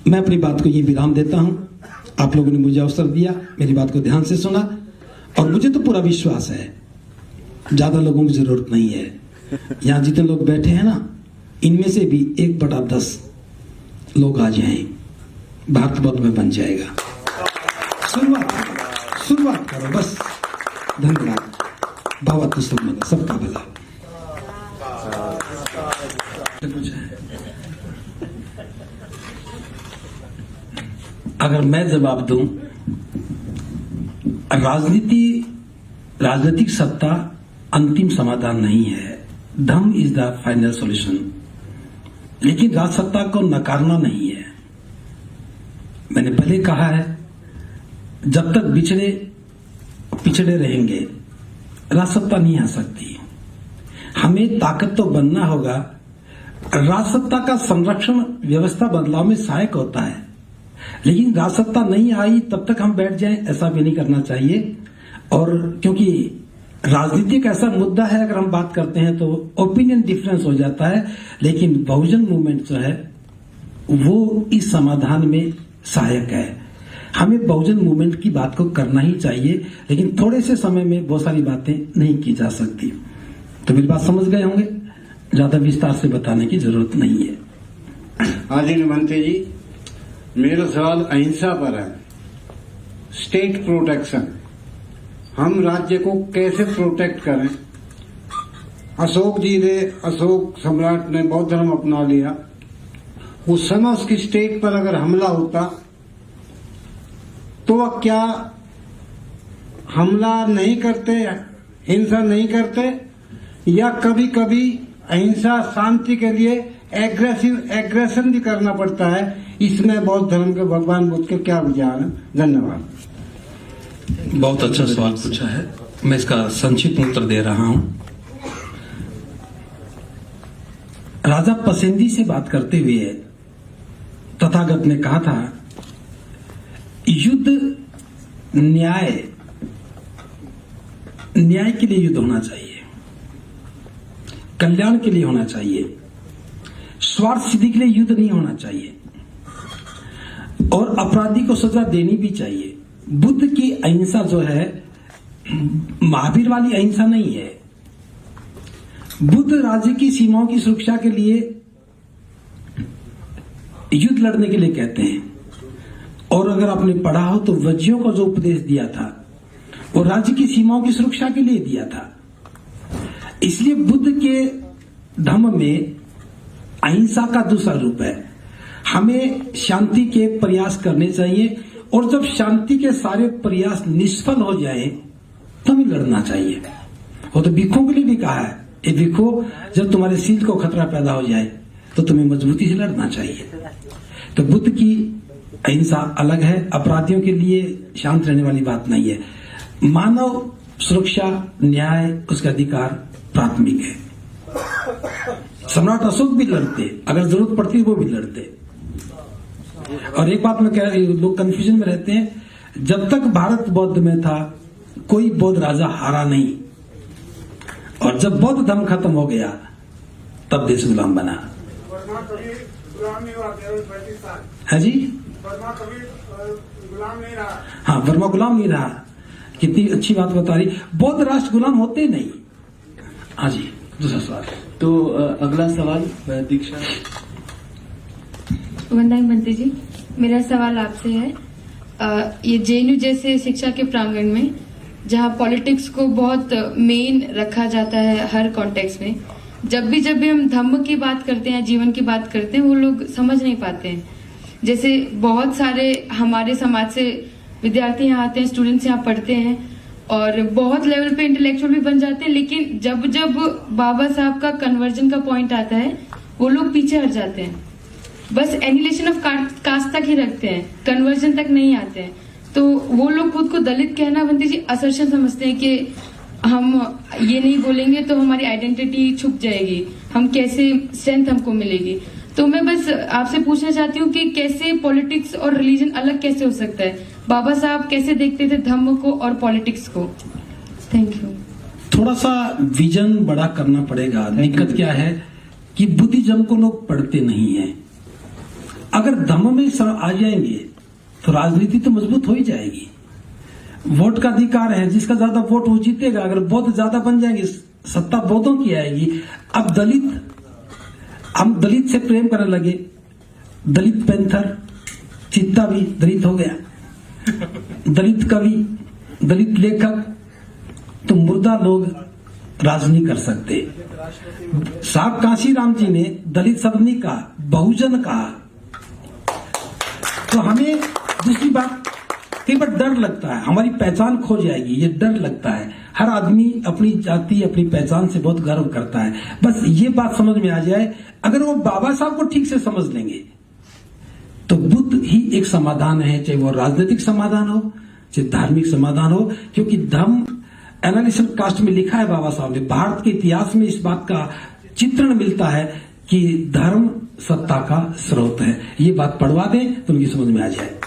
मैं अपनी बात को ये विराम देता हूं। आप लोगों ने मुझे अवसर दिया, मेरी बात को ध्यान से सुना, और मुझे तो पूरा विश्वास है ज्यादा लोगों की जरूरत नहीं है। यहां जितने लोग बैठे हैं ना, इनमें से भी 1/10 लोग आ जाएं, भारत बौद्ध में बन जाएगा। शुरुआत करो बस। धन्यवाद। भगवत पुस्तक सबका भला। अगर मैं जवाब दूं, राजनीतिक सत्ता अंतिम समाधान नहीं है, धम्म इज द फाइनल सॉल्यूशन। लेकिन राजसत्ता को नकारना नहीं है। मैंने पहले कहा है, जब तक पिछड़े रहेंगे राजसत्ता नहीं आ सकती। हमें ताकत तो बनना होगा। राजसत्ता का संरक्षण व्यवस्था बदलाव में सहायक होता है, लेकिन राजसत्ता नहीं आई तब तक हम बैठ जाएं, ऐसा भी नहीं करना चाहिए। और क्योंकि राजनीति एक ऐसा मुद्दा है, अगर हम बात करते हैं तो ओपिनियन डिफरेंस हो जाता है, लेकिन बहुजन मूवमेंट जो है वो इस समाधान में सहायक है। हमें बहुजन मूवमेंट की बात को करना ही चाहिए, लेकिन थोड़े से समय में बहुत सारी बातें नहीं की जा सकती। तो मेरी बात समझ गए होंगे, ज्यादा विस्तार से बताने की जरूरत नहीं है। आदरणीय मंत्री जी, मेरा सवाल अहिंसा पर है। स्टेट प्रोटेक्शन, हम राज्य को कैसे प्रोटेक्ट करें? अशोक सम्राट ने बौद्ध धर्म अपना लिया। उस समय उसकी स्टेट पर अगर हमला होता तो वह क्या हमला नहीं करते, हिंसा नहीं करते, या कभी कभी अहिंसा शांति के लिए एग्रेशन भी करना पड़ता है? इसमें बौद्ध धर्म के भगवान बुद्ध के क्या विचार हैं? धन्यवाद। बहुत अच्छा सवाल पूछा है, मैं इसका संक्षिप्त उत्तर दे रहा हूं। राजा पसेंदी से बात करते हुए तथागत ने कहा था, युद्ध न्याय के लिए युद्ध होना चाहिए, कल्याण के लिए होना चाहिए, स्वार्थ सिद्धि के लिए युद्ध नहीं होना चाहिए, और अपराधी को सजा देनी भी चाहिए। बुद्ध की अहिंसा जो है महावीर वाली अहिंसा नहीं है। बुद्ध राज्य की सीमाओं की सुरक्षा के लिए युद्ध लड़ने के लिए कहते हैं, और अगर आपने पढ़ा हो तो वज्जियों को जो उपदेश दिया था वो राज्य की सीमाओं की सुरक्षा के लिए दिया था। इसलिए बुद्ध के धम्म में अहिंसा का दूसरा रूप है। हमें शांति के प्रयास करने चाहिए, और जब शांति के सारे प्रयास निष्फल हो जाए तो हमें लड़ना चाहिए। वो तो भिक्खुओं के लिए भी कहा है, ये भिक्खु, जब तुम्हारे शील को खतरा पैदा हो जाए तो तुम्हें मजबूती से लड़ना चाहिए। तो बुद्ध की अहिंसा अलग है, अपराधियों के लिए शांत रहने वाली बात नहीं है। मानव सुरक्षा, न्याय, उसका अधिकार प्राथमिक है। सम्राट अशोक भी लड़ते, अगर जरूरत पड़ती वो भी लड़ते। और एक बात मैं कह रही हूं, लोग कंफ्यूजन में रहते हैं, जब तक भारत बौद्ध में था कोई बौद्ध राजा हारा नहीं, और जब बौद्ध धर्म खत्म हो गया तब देश गुलाम बना। है जी, हाँ, वर्मा गुलाम नहीं रहा। कितनी अच्छी बात बता रही। बौद्ध राष्ट्र गुलाम होते नहीं। हाँ जी, दूसरा सवाल। तो अगला सवाल दीक्षा। वंदना बंटी जी, मेरा सवाल आपसे है। ये जेएनयू जैसे शिक्षा के प्रांगण में जहाँ पॉलिटिक्स को बहुत मेन रखा जाता है हर कॉन्टेक्स्ट में, जब भी हम धम्म की बात करते हैं, जीवन की बात करते हैं, वो लोग समझ नहीं पाते हैं। जैसे बहुत सारे हमारे समाज से विद्यार्थी यहाँ आते हैं, स्टूडेंट्स यहाँ पढ़ते हैं और बहुत लेवल पे इंटेलेक्चुअल भी बन जाते हैं, लेकिन जब बाबा साहब का कन्वर्जन का पॉइंट आता है वो लोग पीछे हट जाते हैं। बस एनिलेशन ऑफ कास्ट तक ही रखते हैं, कन्वर्जन तक नहीं आते हैं। तो वो लोग खुद को दलित कहना बंटी जी असर्शन समझते हैं कि हम ये नहीं बोलेंगे तो हमारी आइडेंटिटी छुप जाएगी, हम कैसे स्ट्रेंथ हमको मिलेगी। तो मैं बस आपसे पूछना चाहती हूँ कि कैसे पॉलिटिक्स और रिलीजन अलग कैसे हो सकता है? बाबा साहब कैसे देखते थे धम्म को और पॉलिटिक्स को? Thank you. थोड़ा सा विजन बड़ा करना पड़ेगा। दिक्कत क्या है कि बुद्धिज्म को लोग पढ़ते नहीं है। अगर धम्म में आ जाएंगे तो राजनीति तो मजबूत हो ही जाएगी। वोट का अधिकार है, जिसका ज्यादा वोट वो जीतेगा। अगर बौद्ध ज्यादा बन जाएंगे, सत्ता बौद्धों की आएगी। अब हम दलित से प्रेम करने लगे, दलित पैंथर, चित्ता भी दलित हो गया, दलित कवि, दलित लेखक, तो मुर्दा लोग राज नहीं कर सकते। साहब कांशीराम जी ने दलित शब्द नहीं कहा, बहुजन कहा। तो हमें दूसरी बात, कई बार डर लगता है हमारी पहचान खो जाएगी, ये डर लगता है। हर आदमी अपनी जाति, अपनी पहचान से बहुत गर्व करता है। बस ये बात समझ में आ जाए, अगर वो बाबा साहब को ठीक से समझ लेंगे तो बुद्ध ही एक समाधान है, चाहे वो राजनीतिक समाधान हो, चाहे धार्मिक समाधान हो। क्योंकि धम्म एनालिसिस कास्ट में लिखा है बाबा साहब ने, भारत के इतिहास में इस बात का चित्रण मिलता है कि धर्म सत्ता का स्रोत है। ये बात पढ़वा दें तो उनकी समझ में आ जाए।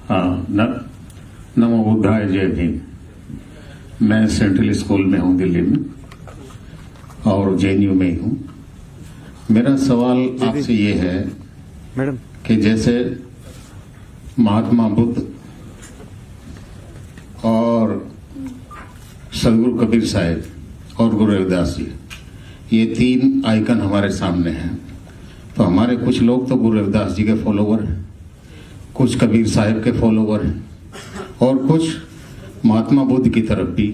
हाँ, नमो बुद्धाय, जय भीम। मैं सेंट्रल स्कूल में हूँ दिल्ली में और जेएनयू में ही हूँ। मेरा सवाल आपसे ये है मैडम कि जैसे महात्मा बुद्ध और सदगुरु कबीर साहब और गुरु रविदास जी, ये तीन आइकन हमारे सामने हैं। तो हमारे कुछ लोग तो गुरु रविदास जी के फॉलोवर हैं, कुछ कबीर साहब के फॉलोवर हैं और कुछ महात्मा बुद्ध की तरफ भी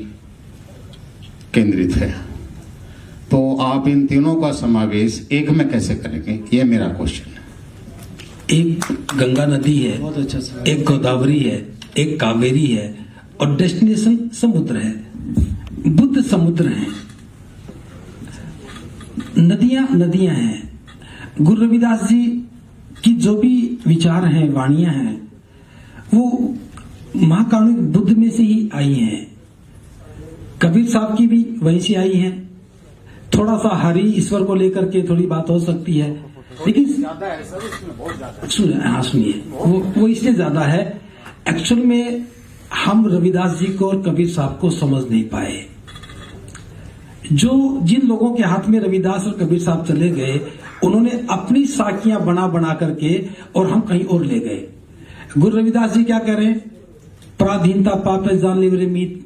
केंद्रित है। तो आप इन तीनों का समावेश एक में कैसे करेंगे, ये मेरा क्वेश्चन है। एक गंगा नदी है, बहुत अच्छा सवाल। एक गोदावरी है, एक कावेरी है और डेस्टिनेशन समुद्र है। बुद्ध समुद्र है, नदियां हैं। गुरु रविदास जी की जो भी विचार हैं, वाणियां हैं, वो महाकारुणिक बुद्ध में से ही आई हैं। कबीर साहब की भी वहीं से आई हैं। थोड़ा सा हरि ईश्वर को लेकर के थोड़ी बात हो सकती है, लेकिन सुनिए, वो इसलिए ज्यादा है। एक्चुअल में हम रविदास जी को और कबीर साहब को समझ नहीं पाए। जिन लोगों के हाथ में रविदास और कबीर साहब चले गए, उन्होंने अपनी साखियां बना करके और हम कहीं और ले गए। गुरु रविदास जी क्या कह रहे हैं? पराधीनता पाप है जान ले मीत,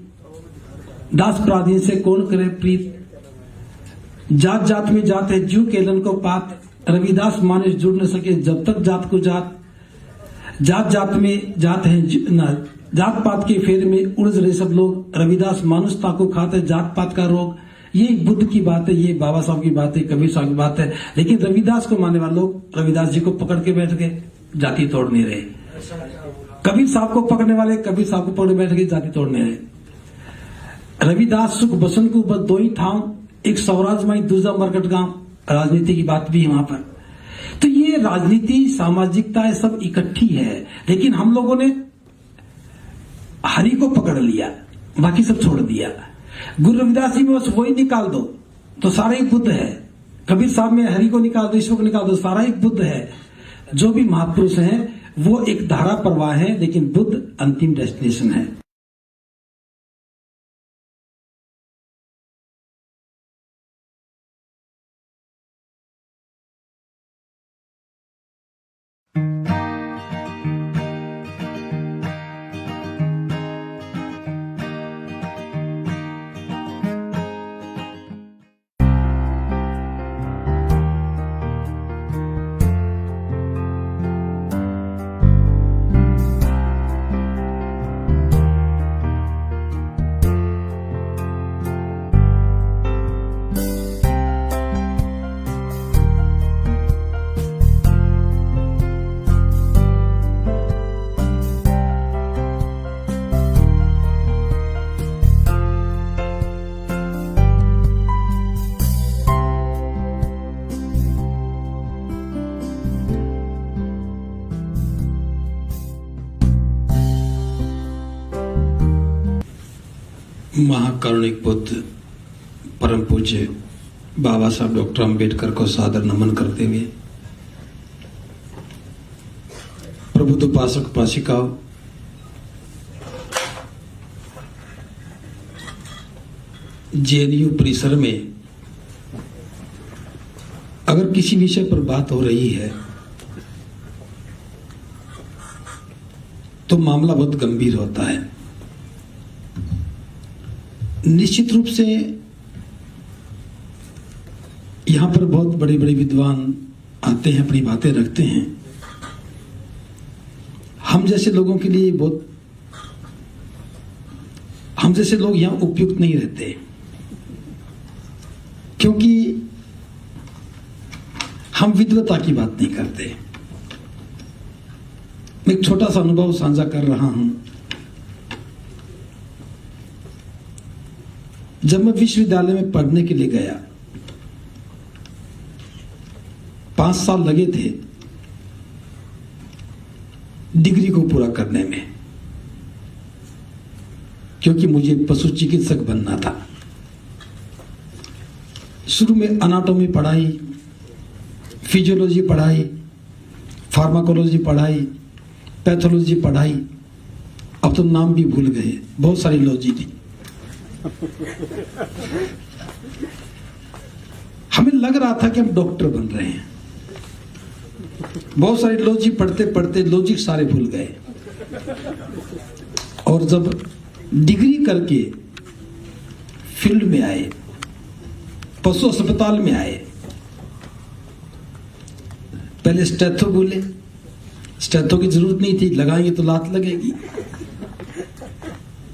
दास पराधीन से कौन करे प्रीत, जात जात में जात है जीव केलन को पात, रविदास मानुष जुड़ न सके जब तक जात को जात, जात जात में जात है जात पात के फेर में उड़ज रहे सब लोग, रविदास मानुषता को खाते जात पात का रोग। ये बुद्ध की बात है, ये बाबा साहब की बात है, कबीर साहब की बात है। लेकिन रविदास को मानने वाले लोग रविदास जी को पकड़ के बैठ गए, जाति तोड़ नहीं रहे। कबीर साहब को पकड़ने वाले कबीर साहब को पकड़ बैठ गए, जाति तोड़ने रहे। रविदास सुख बसंत को बस दो ही ठाव, एक सौराज माई दूसरा मरकट गांव। राजनीति की बात भी है वहां पर। तो ये राजनीति, सामाजिकता सब इकट्ठी है, लेकिन हम लोगों ने हरि को पकड़ लिया, बाकी सब छोड़ दिया। गुरु रविदास जी में बस वही निकाल दो तो सारा एक बुद्ध है। कबीर साहब में हरि को निकाल दो, ईश्वर को निकाल दो, सारा एक बुद्ध है। जो भी महापुरुष हैं वो एक धारा प्रवाह है, लेकिन बुद्ध अंतिम डेस्टिनेशन है। महाकारुणिक बुद्ध परम पूज्य बाबा साहब डॉक्टर अंबेडकर को सादर नमन करते हुए प्रबुद्ध उपासक उपासिकाओं, जेएनयू परिसर में अगर किसी विषय पर बात हो रही है तो मामला बहुत गंभीर होता है। निश्चित रूप से यहां पर बहुत बड़े बड़े विद्वान आते हैं, अपनी बातें रखते हैं। हम जैसे लोगों के लिए हम जैसे लोग यहां उपयुक्त नहीं रहते, क्योंकि हम विद्वता की बात नहीं करते। मैं एक छोटा सा अनुभव साझा कर रहा हूं। जब मैं विश्वविद्यालय में पढ़ने के लिए गया, 5 साल लगे थे डिग्री को पूरा करने में, क्योंकि मुझे पशु चिकित्सक बनना था। शुरू में अनाटोमी पढ़ाई, फिजियोलॉजी पढ़ाई, फार्माकोलॉजी पढ़ाई, पैथोलॉजी पढ़ाई, अब तो नाम भी भूल गए, बहुत सारी लॉजी थी। हमें लग रहा था कि हम डॉक्टर बन रहे हैं। बहुत सारी लॉजी पढ़ते पढ़ते लॉजिक सारे भूल गए, और जब डिग्री करके फील्ड में आए, पशु अस्पताल में आए, पहले स्टेथो बोले, स्टेथो की जरूरत नहीं थी, लगाएंगे तो लात लगेगी।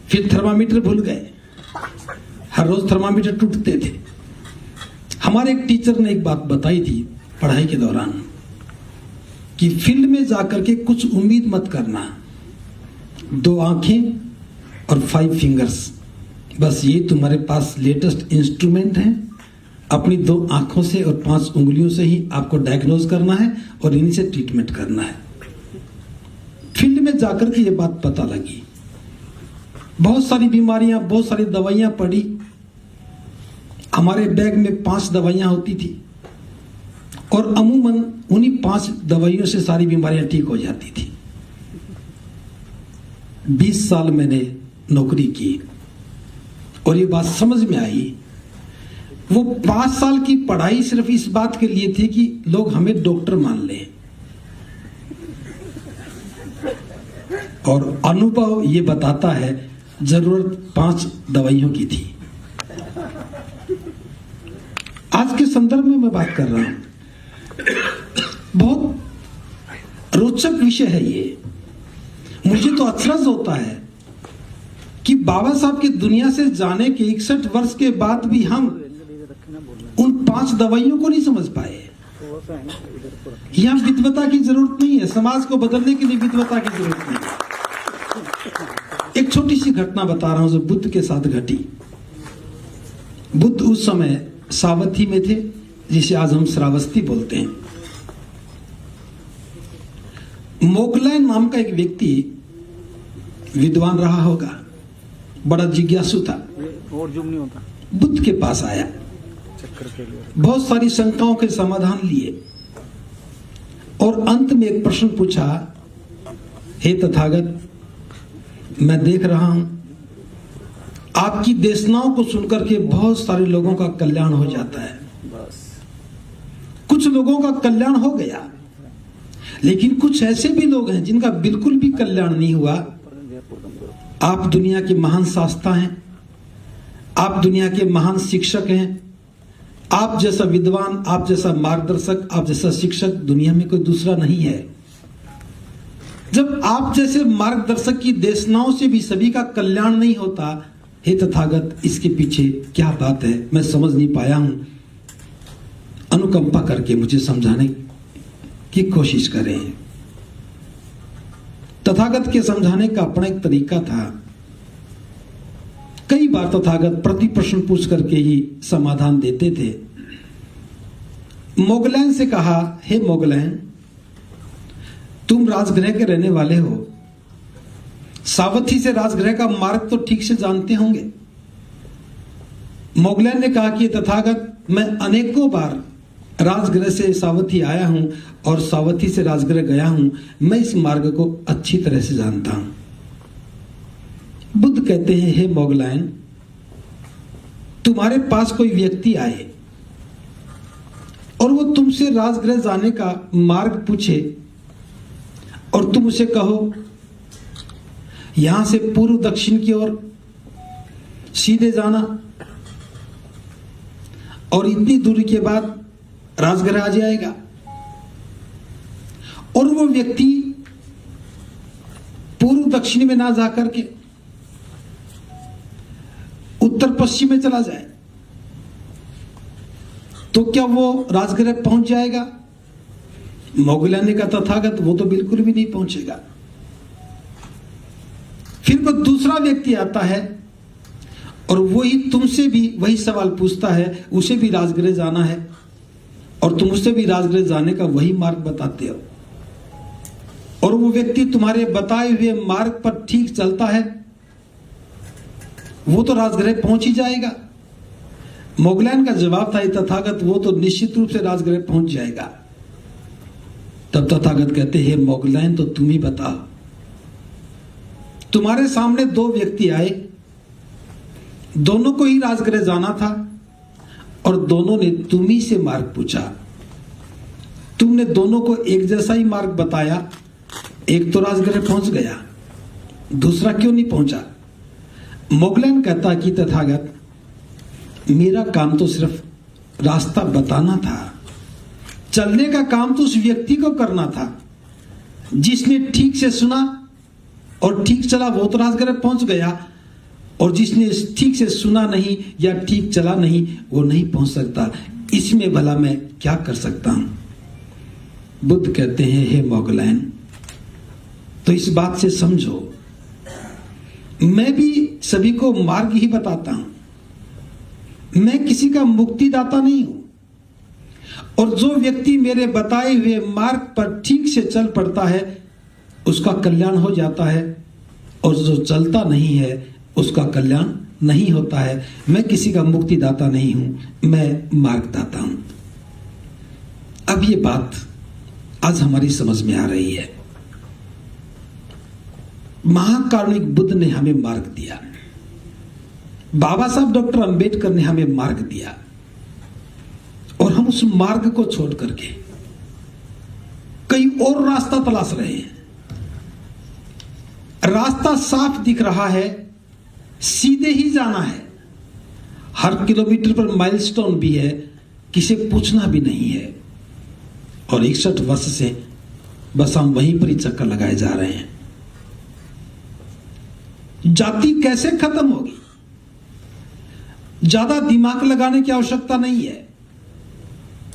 फिर थर्मामीटर भूल गए, हर रोज थर्मामीटर टूटते थे। हमारे एक टीचर ने एक बात बताई थी पढ़ाई के दौरान कि फील्ड में जाकर के कुछ उम्मीद मत करना, 2 आंखें और 5 फिंगर्स, बस ये तुम्हारे पास लेटेस्ट इंस्ट्रूमेंट है। अपनी 2 आंखों से और 5 उंगलियों से ही आपको डायग्नोज करना है और इन्हीं से ट्रीटमेंट करना है। फील्ड में जाकर के ये बात पता लगी। बहुत सारी बीमारियां, बहुत सारी दवाइयां पड़ी। हमारे बैग में 5 दवाइयां होती थी और अमूमन उन्हीं 5 दवाइयों से सारी बीमारियां ठीक हो जाती थी। 20 साल मैंने नौकरी की और ये बात समझ में आई। वो 5 साल की पढ़ाई सिर्फ इस बात के लिए थी कि लोग हमें डॉक्टर मान लें, और अनुभव ये बताता है जरूरत 5 दवाइयों की थी। आज के संदर्भ में मैं बात कर रहा हूं। बहुत रोचक विषय है ये। मुझे तो अचरज होता है कि बाबा साहब की दुनिया से जाने के 61 वर्ष के बाद भी हम उन 5 दवाइयों को नहीं समझ पाए। यहां विद्वता की जरूरत नहीं है, समाज को बदलने के लिए विद्वता की जरूरत नहीं है। एक छोटी सी घटना बता रहा हूं जो बुद्ध के साथ घटी। बुद्ध उस समय सावथी में थे, जिसे आज हम श्रावस्ती बोलते हैं। मोगलाई नाम का एक व्यक्ति विद्वान रहा होगा, बड़ा जिज्ञासु था, और जुम नहीं होता। बुद्ध के पास आया, बहुत सारी शंकाओं के समाधान लिए और अंत में एक प्रश्न पूछा, हे तथागत, मैं देख रहा हूं आपकी देशनाओं को सुनकर के बहुत सारे लोगों का कल्याण हो जाता है। कुछ लोगों का कल्याण हो गया, लेकिन कुछ ऐसे भी लोग हैं जिनका बिल्कुल भी कल्याण नहीं हुआ। आप दुनिया के महान शास्त्र हैं, आप दुनिया के महान शिक्षक हैं, आप जैसा विद्वान, आप जैसा मार्गदर्शक, आप जैसा शिक्षक दुनिया में कोई दूसरा नहीं है। जब आप जैसे मार्गदर्शक की देशनाओं से भी सभी का कल्याण नहीं होता, हे तथागत, इसके पीछे क्या बात है, मैं समझ नहीं पाया हूं। अनुकंपा करके मुझे समझाने की कोशिश करें। तथागत के समझाने का अपना एक तरीका था। कई बार तथागत प्रति प्रश्न पूछ करके ही समाधान देते थे। मोगलैन से कहा, हे मोगलैन, तुम राजगृह के रहने वाले हो, सावथी से राजगृह का मार्ग तो ठीक से जानते होंगे। मोगलैन ने कहा कि तथागत, मैं अनेकों बार राजगृह से सावथी आया हूं और सावथी से राजगृह गया हूं, मैं इस मार्ग को अच्छी तरह से जानता हूं। बुद्ध कहते हैं, हे मोगलैन, तुम्हारे पास कोई व्यक्ति आए और वो तुमसे राजगृह जाने का मार्ग पूछे और तुम उसे कहो यहां से पूर्व दक्षिण की ओर सीधे जाना और इतनी दूरी के बाद राजगृह आ जाएगा, और वो व्यक्ति पूर्व दक्षिण में ना जाकर के उत्तर पश्चिम में चला जाए, तो क्या वो राजगृह पहुंच जाएगा? मोगलैन ने कहा, तथागत, वो तो बिल्कुल भी नहीं पहुंचेगा। फिर वो दूसरा व्यक्ति आता है और वही तुमसे भी वही सवाल पूछता है, उसे भी राजगृह जाना है और तुम उससे भी राजगृह जाने का वही मार्ग बताते हो, और वो व्यक्ति तुम्हारे बताए हुए मार्ग पर ठीक चलता है, वो तो राजगृह पहुंच ही जाएगा। मोगलैन का जवाब था, तथागत, वो तो निश्चित रूप से राजगृह पहुंच जाएगा। तब तथागत कहते हैं, मोगलैन, तो तुम ही बताओ, तुम्हारे सामने दो व्यक्ति आए, दोनों को ही राजगृह जाना था और दोनों ने तुम ही से मार्ग पूछा। तुमने दोनों को एक जैसा ही मार्ग बताया, एक तो राजगृह पहुंच गया, दूसरा क्यों नहीं पहुंचा? मोगलैन कहता कि तथागत, मेरा काम तो सिर्फ रास्ता बताना था, चलने का काम तो उस व्यक्ति को करना था। जिसने ठीक से सुना और ठीक चला वो तो राजगृह पहुंच गया, और जिसने ठीक से सुना नहीं या ठीक चला नहीं वो नहीं पहुंच सकता। इसमें भला मैं क्या कर सकता हूं? बुद्ध कहते हैं, हे मोगलैन, तो इस बात से समझो, मैं भी सभी को मार्ग ही बताता हूं, मैं किसी का मुक्तिदाता नहीं हूं, और जो व्यक्ति मेरे बताए हुए मार्ग पर ठीक से चल पड़ता है उसका कल्याण हो जाता है, और जो चलता नहीं है उसका कल्याण नहीं होता है। मैं किसी का मुक्तिदाता नहीं हूं, मैं मार्गदाता हूं। अब ये बात आज हमारी समझ में आ रही है। महाकारुणिक बुद्ध ने हमें मार्ग दिया, बाबा साहब डॉक्टर अंबेडकर ने हमें मार्ग दिया, और हम उस मार्ग को छोड़ करके कई और रास्ता तलाश रहे हैं। रास्ता साफ दिख रहा है, सीधे ही जाना है, हर किलोमीटर पर माइलस्टोन भी है, किसे पूछना भी नहीं है, और 61 वर्ष से बस हम वहीं पर ही चक्कर लगाए जा रहे हैं। जाति कैसे खत्म होगी? ज्यादा दिमाग लगाने की आवश्यकता नहीं है,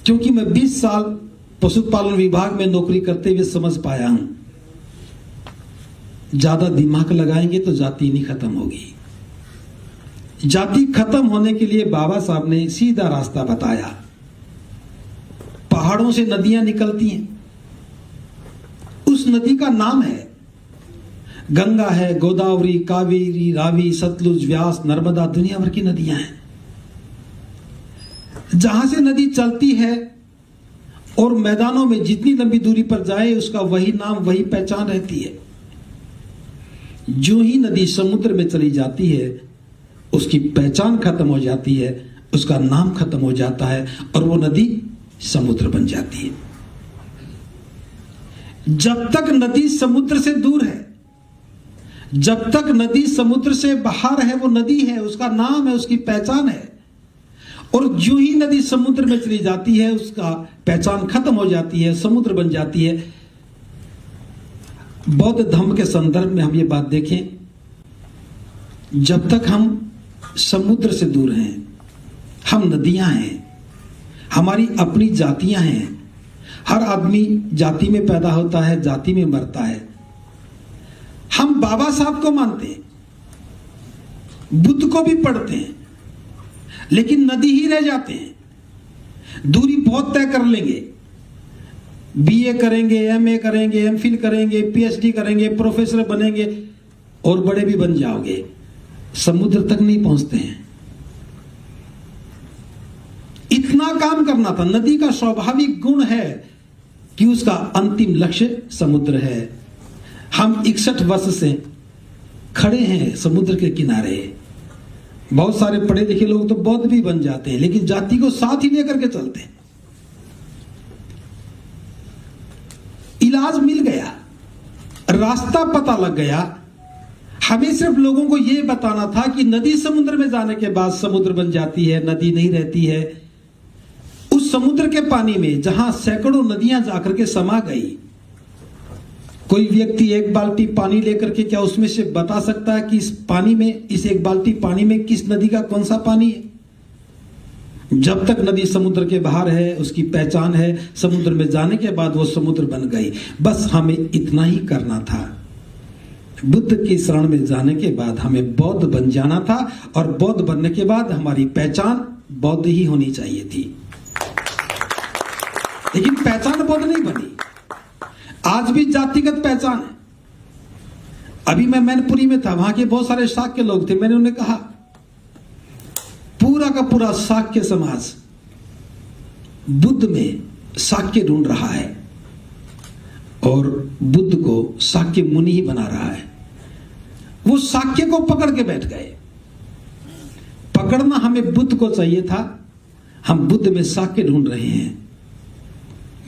क्योंकि मैं 20 साल पशुपालन विभाग में नौकरी करते हुए समझ पाया हूं, ज्यादा दिमाग लगाएंगे तो जाति नहीं खत्म होगी। जाति खत्म होने के लिए बाबा साहब ने सीधा रास्ता बताया। पहाड़ों से नदियां निकलती हैं, उस नदी का नाम है गंगा है, गोदावरी, कावेरी, रावी, सतलुज, व्यास, नर्मदा, दुनिया भर की नदियां हैं। जहां से नदी चलती है और मैदानों में जितनी लंबी दूरी पर जाए उसका वही नाम, वही पहचान रहती है। जो ही नदी समुद्र में चली जाती है उसकी पहचान खत्म हो जाती है, उसका नाम खत्म हो जाता है और वो नदी समुद्र बन जाती है। जब तक नदी समुद्र से दूर है, जब तक नदी समुद्र से बाहर है, वो नदी है, उसका नाम है, उसकी पहचान है। और जो ही नदी समुद्र में चली जाती है, उसका पहचान खत्म हो जाती है, समुद्र बन जाती है। बौद्ध धर्म के संदर्भ में हम ये बात देखें, जब तक हम समुद्र से दूर हैं, हम नदियां हैं, हमारी अपनी जातियां हैं। हर आदमी जाति में पैदा होता है, जाति में मरता है। हम बाबा साहब को मानते हैं, बुद्ध को भी पढ़ते हैं, लेकिन नदी ही रह जाते हैं। दूरी बहुत तय कर लेंगे, बीए करेंगे, एमए करेंगे, एमफिल करेंगे, पीएचडी करेंगे, प्रोफेसर बनेंगे और बड़े भी बन जाओगे, समुद्र तक नहीं पहुंचते हैं। इतना काम करना था। नदी का स्वाभाविक गुण है कि उसका अंतिम लक्ष्य समुद्र है। हम 61 वर्ष से खड़े हैं समुद्र के किनारे। बहुत सारे पढ़े लिखे लोग तो बौद्ध भी बन जाते हैं, लेकिन जाति को साथ ही लेकर के चलते हैं। इलाज मिल गया, रास्ता पता लग गया। हमें सिर्फ लोगों को यह बताना था कि नदी समुद्र में जाने के बाद समुद्र बन जाती है, नदी नहीं रहती है। उस समुद्र के पानी में जहां सैकड़ों नदियां जाकर के समा गई, कोई व्यक्ति एक बाल्टी पानी लेकर के क्या उसमें से बता सकता है कि इस पानी में, इस एक बाल्टी पानी में किस नदी का कौन सा पानी है? जब तक नदी समुद्र के बाहर है, उसकी पहचान है। समुद्र में जाने के बाद वो समुद्र बन गई। बस हमें इतना ही करना था। बुद्ध की शरण में जाने के बाद हमें बौद्ध बन जाना था, और बौद्ध बनने के बाद हमारी पहचान बौद्ध ही होनी चाहिए थी। लेकिन पहचान बौद्ध नहीं बनी। आज भी जातिगत पहचान है। अभी मैं मैनपुरी में था, वहां के बहुत सारे शाक्य लोग थे। मैंने उन्हें कहा, पूरा का पूरा शाक्य समाज बुद्ध में शाक्य ढूंढ रहा है और बुद्ध को शाक्य मुनि ही बना रहा है। वो शाक्य को पकड़ के बैठ गए। पकड़ना हमें बुद्ध को चाहिए था, हम बुद्ध में शाक्य ढूंढ रहे हैं।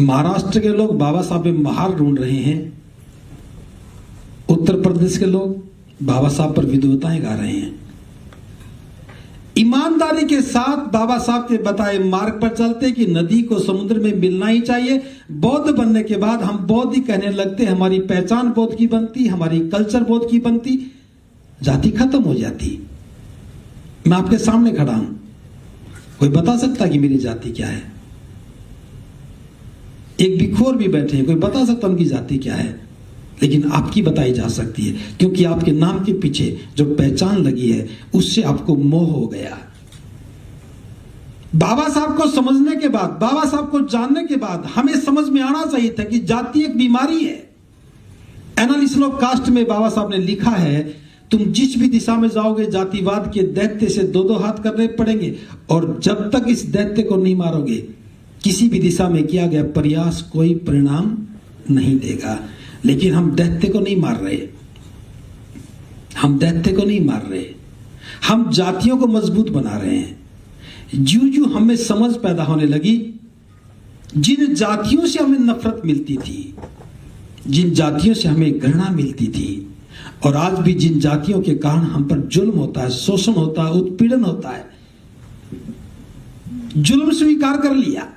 महाराष्ट्र के लोग बाबा साहब में महार ढूंढ रहे हैं। उत्तर प्रदेश के लोग बाबा साहब पर विद्वताएं गा रहे हैं। ईमानदारी के साथ बाबा साहब के बताए मार्ग पर चलते कि नदी को समुद्र में मिलना ही चाहिए। बौद्ध बनने के बाद हम बौद्ध ही कहने लगते, हमारी पहचान बौद्ध की बनती, हमारी कल्चर बौद्ध की बनती, जाति खत्म हो जाती। मैं आपके सामने खड़ा हूं, कोई बता सकता कि मेरी जाति क्या है? एक भिखोर भी बैठे हैं, कोई बता सकता उनकी जाति क्या है? लेकिन आपकी बताई जा सकती है, क्योंकि आपके नाम के पीछे जो पहचान लगी है उससे आपको मोह हो गया। बाबा साहब को समझने के बाद, बाबा साहब को जानने के बाद हमें समझ में आना चाहिए था कि जाति एक बीमारी है। एनालिसिस ऑफ कास्ट में बाबा साहब ने लिखा है, तुम जिस भी दिशा में जाओगे जातिवाद के दैत्य से दो दो हाथ करने पड़ेंगे, और जब तक इस दैत्य को नहीं मारोगे किसी भी दिशा में किया गया प्रयास कोई परिणाम नहीं देगा। लेकिन हम दैत्य को नहीं मार रहे, हम दैत्य को नहीं मार रहे, हम जातियों को मजबूत बना रहे हैं। ज्यों ज्यों हमें समझ पैदा होने लगी, जिन जातियों से हमें नफरत मिलती थी, जिन जातियों से हमें घृणा मिलती थी, और आज भी जिन जातियों के कारण हम पर जुल्म होता है, शोषण होता है, उत्पीड़न होता है, जुल्म स्वीकार कर लिया,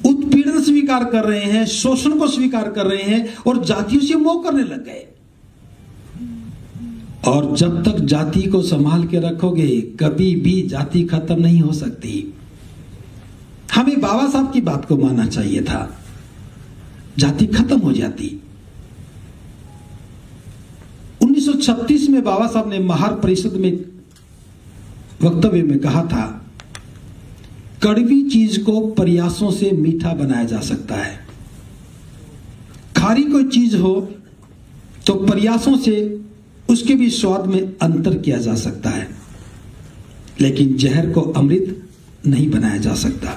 उत्पीड़न स्वीकार कर रहे हैं, शोषण को स्वीकार कर रहे हैं, और जातियों से मोह करने लग गए। और जब तक जाति को संभाल के रखोगे कभी भी जाति खत्म नहीं हो सकती। हमें बाबा साहब की बात को मानना चाहिए था, जाति खत्म हो जाती। 1936 में बाबा साहब ने महार परिषद में वक्तव्य में कहा था, कड़वी चीज को प्रयासों से मीठा बनाया जा सकता है। खारी कोई चीज हो तो प्रयासों से उसके भी स्वाद में अंतर किया जा सकता है, लेकिन जहर को अमृत नहीं बनाया जा सकता।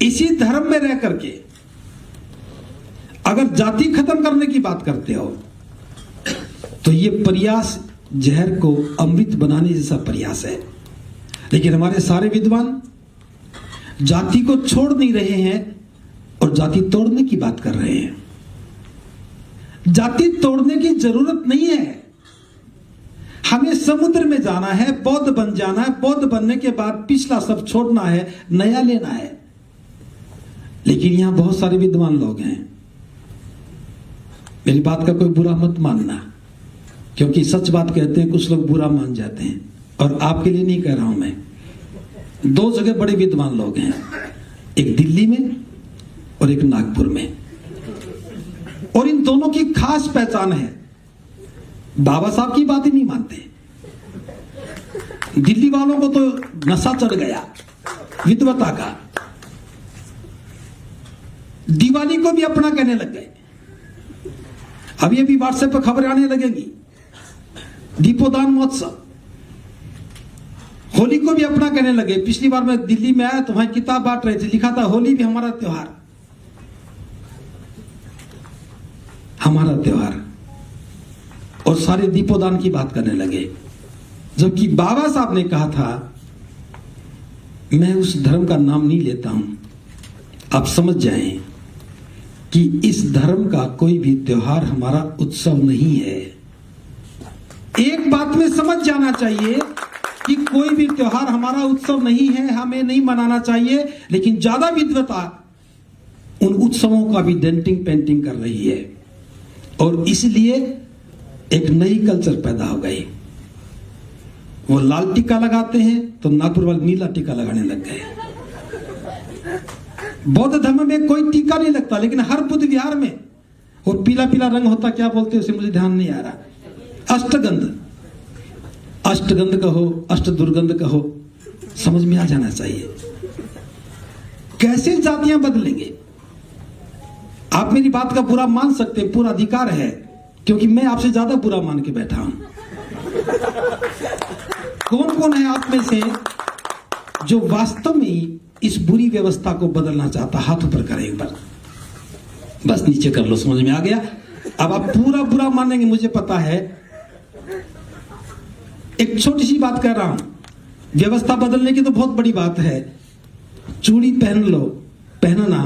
इसी धर्म में रह करके अगर जाति खत्म करने की बात करते हो तो ये प्रयास जहर को अमृत बनाने जैसा प्रयास है। लेकिन हमारे सारे विद्वान जाति को छोड़ नहीं रहे हैं और जाति तोड़ने की बात कर रहे हैं। जाति तोड़ने की जरूरत नहीं है। हमें समुद्र में जाना है, बौद्ध बन जाना है, बौद्ध बनने के बाद पिछला सब छोड़ना है, नया लेना है। लेकिन यहां बहुत सारे विद्वान लोग हैं, मेरी बात का कोई बुरा मत मानना, क्योंकि सच बात कहते हैं कुछ लोग बुरा मान जाते हैं, और आपके लिए नहीं कह रहा हूं मैं। दो जगह बड़े विद्वान लोग हैं, एक दिल्ली में और एक नागपुर में, और इन दोनों की खास पहचान है, बाबा साहब की बात ही नहीं मानते। दिल्ली वालों को तो नशा चढ़ गया विद्वता का, दिवाली को भी अपना कहने लग गए। अभी अभी व्हाट्सएप पर खबरें आने लगेंगी, दीपोदान महोत्सव, होली को भी अपना कहने लगे। पिछली बार मैं दिल्ली में आया तो वहां किताब बांट रहे थे, लिखा था होली भी हमारा त्योहार, हमारा त्योहार, और सारे दीपोदान की बात करने लगे। जबकि बाबा साहब ने कहा था, मैं उस धर्म का नाम नहीं लेता हूं, आप समझ जाएं कि इस धर्म का कोई भी त्योहार हमारा उत्सव नहीं है। एक बात में समझ जाना चाहिए कि कोई भी त्योहार हमारा उत्सव नहीं है, हमें नहीं मनाना चाहिए। लेकिन ज्यादा विद्वता उन उत्सवों का भी डेंटिंग पेंटिंग कर रही है, और इसलिए एक नई कल्चर पैदा हो गई। वो लाल टीका लगाते हैं तो नागपुर वाले नीला टीका लगाने लग गए। बौद्ध धर्म में कोई टीका नहीं लगता, लेकिन हर बुद्ध विहार में वो पीला पीला रंग होता, क्या बोलते हैं उसे, मुझे ध्यान नहीं आ रहा। अष्टगंध, अष्टगंध कहो, अष्ट दुर्गंध कहो, समझ में आ जाना चाहिए। कैसे जातियां बदलेंगे? आप मेरी बात का बुरा मान सकते हैं, पूरा अधिकार है, क्योंकि मैं आपसे ज्यादा बुरा मान के बैठा हूं। कौन कौन है आप में से जो वास्तव में इस बुरी व्यवस्था को बदलना चाहता? हाथ ऊपर करें एक बार, बस नीचे कर लो, समझ में आ गया। अब आप पूरा बुरा मानेंगे मुझे पता है। एक छोटी सी बात कर रहा हूं, व्यवस्था बदलने की तो बहुत बड़ी बात है। चूड़ी पहन लो, पहनना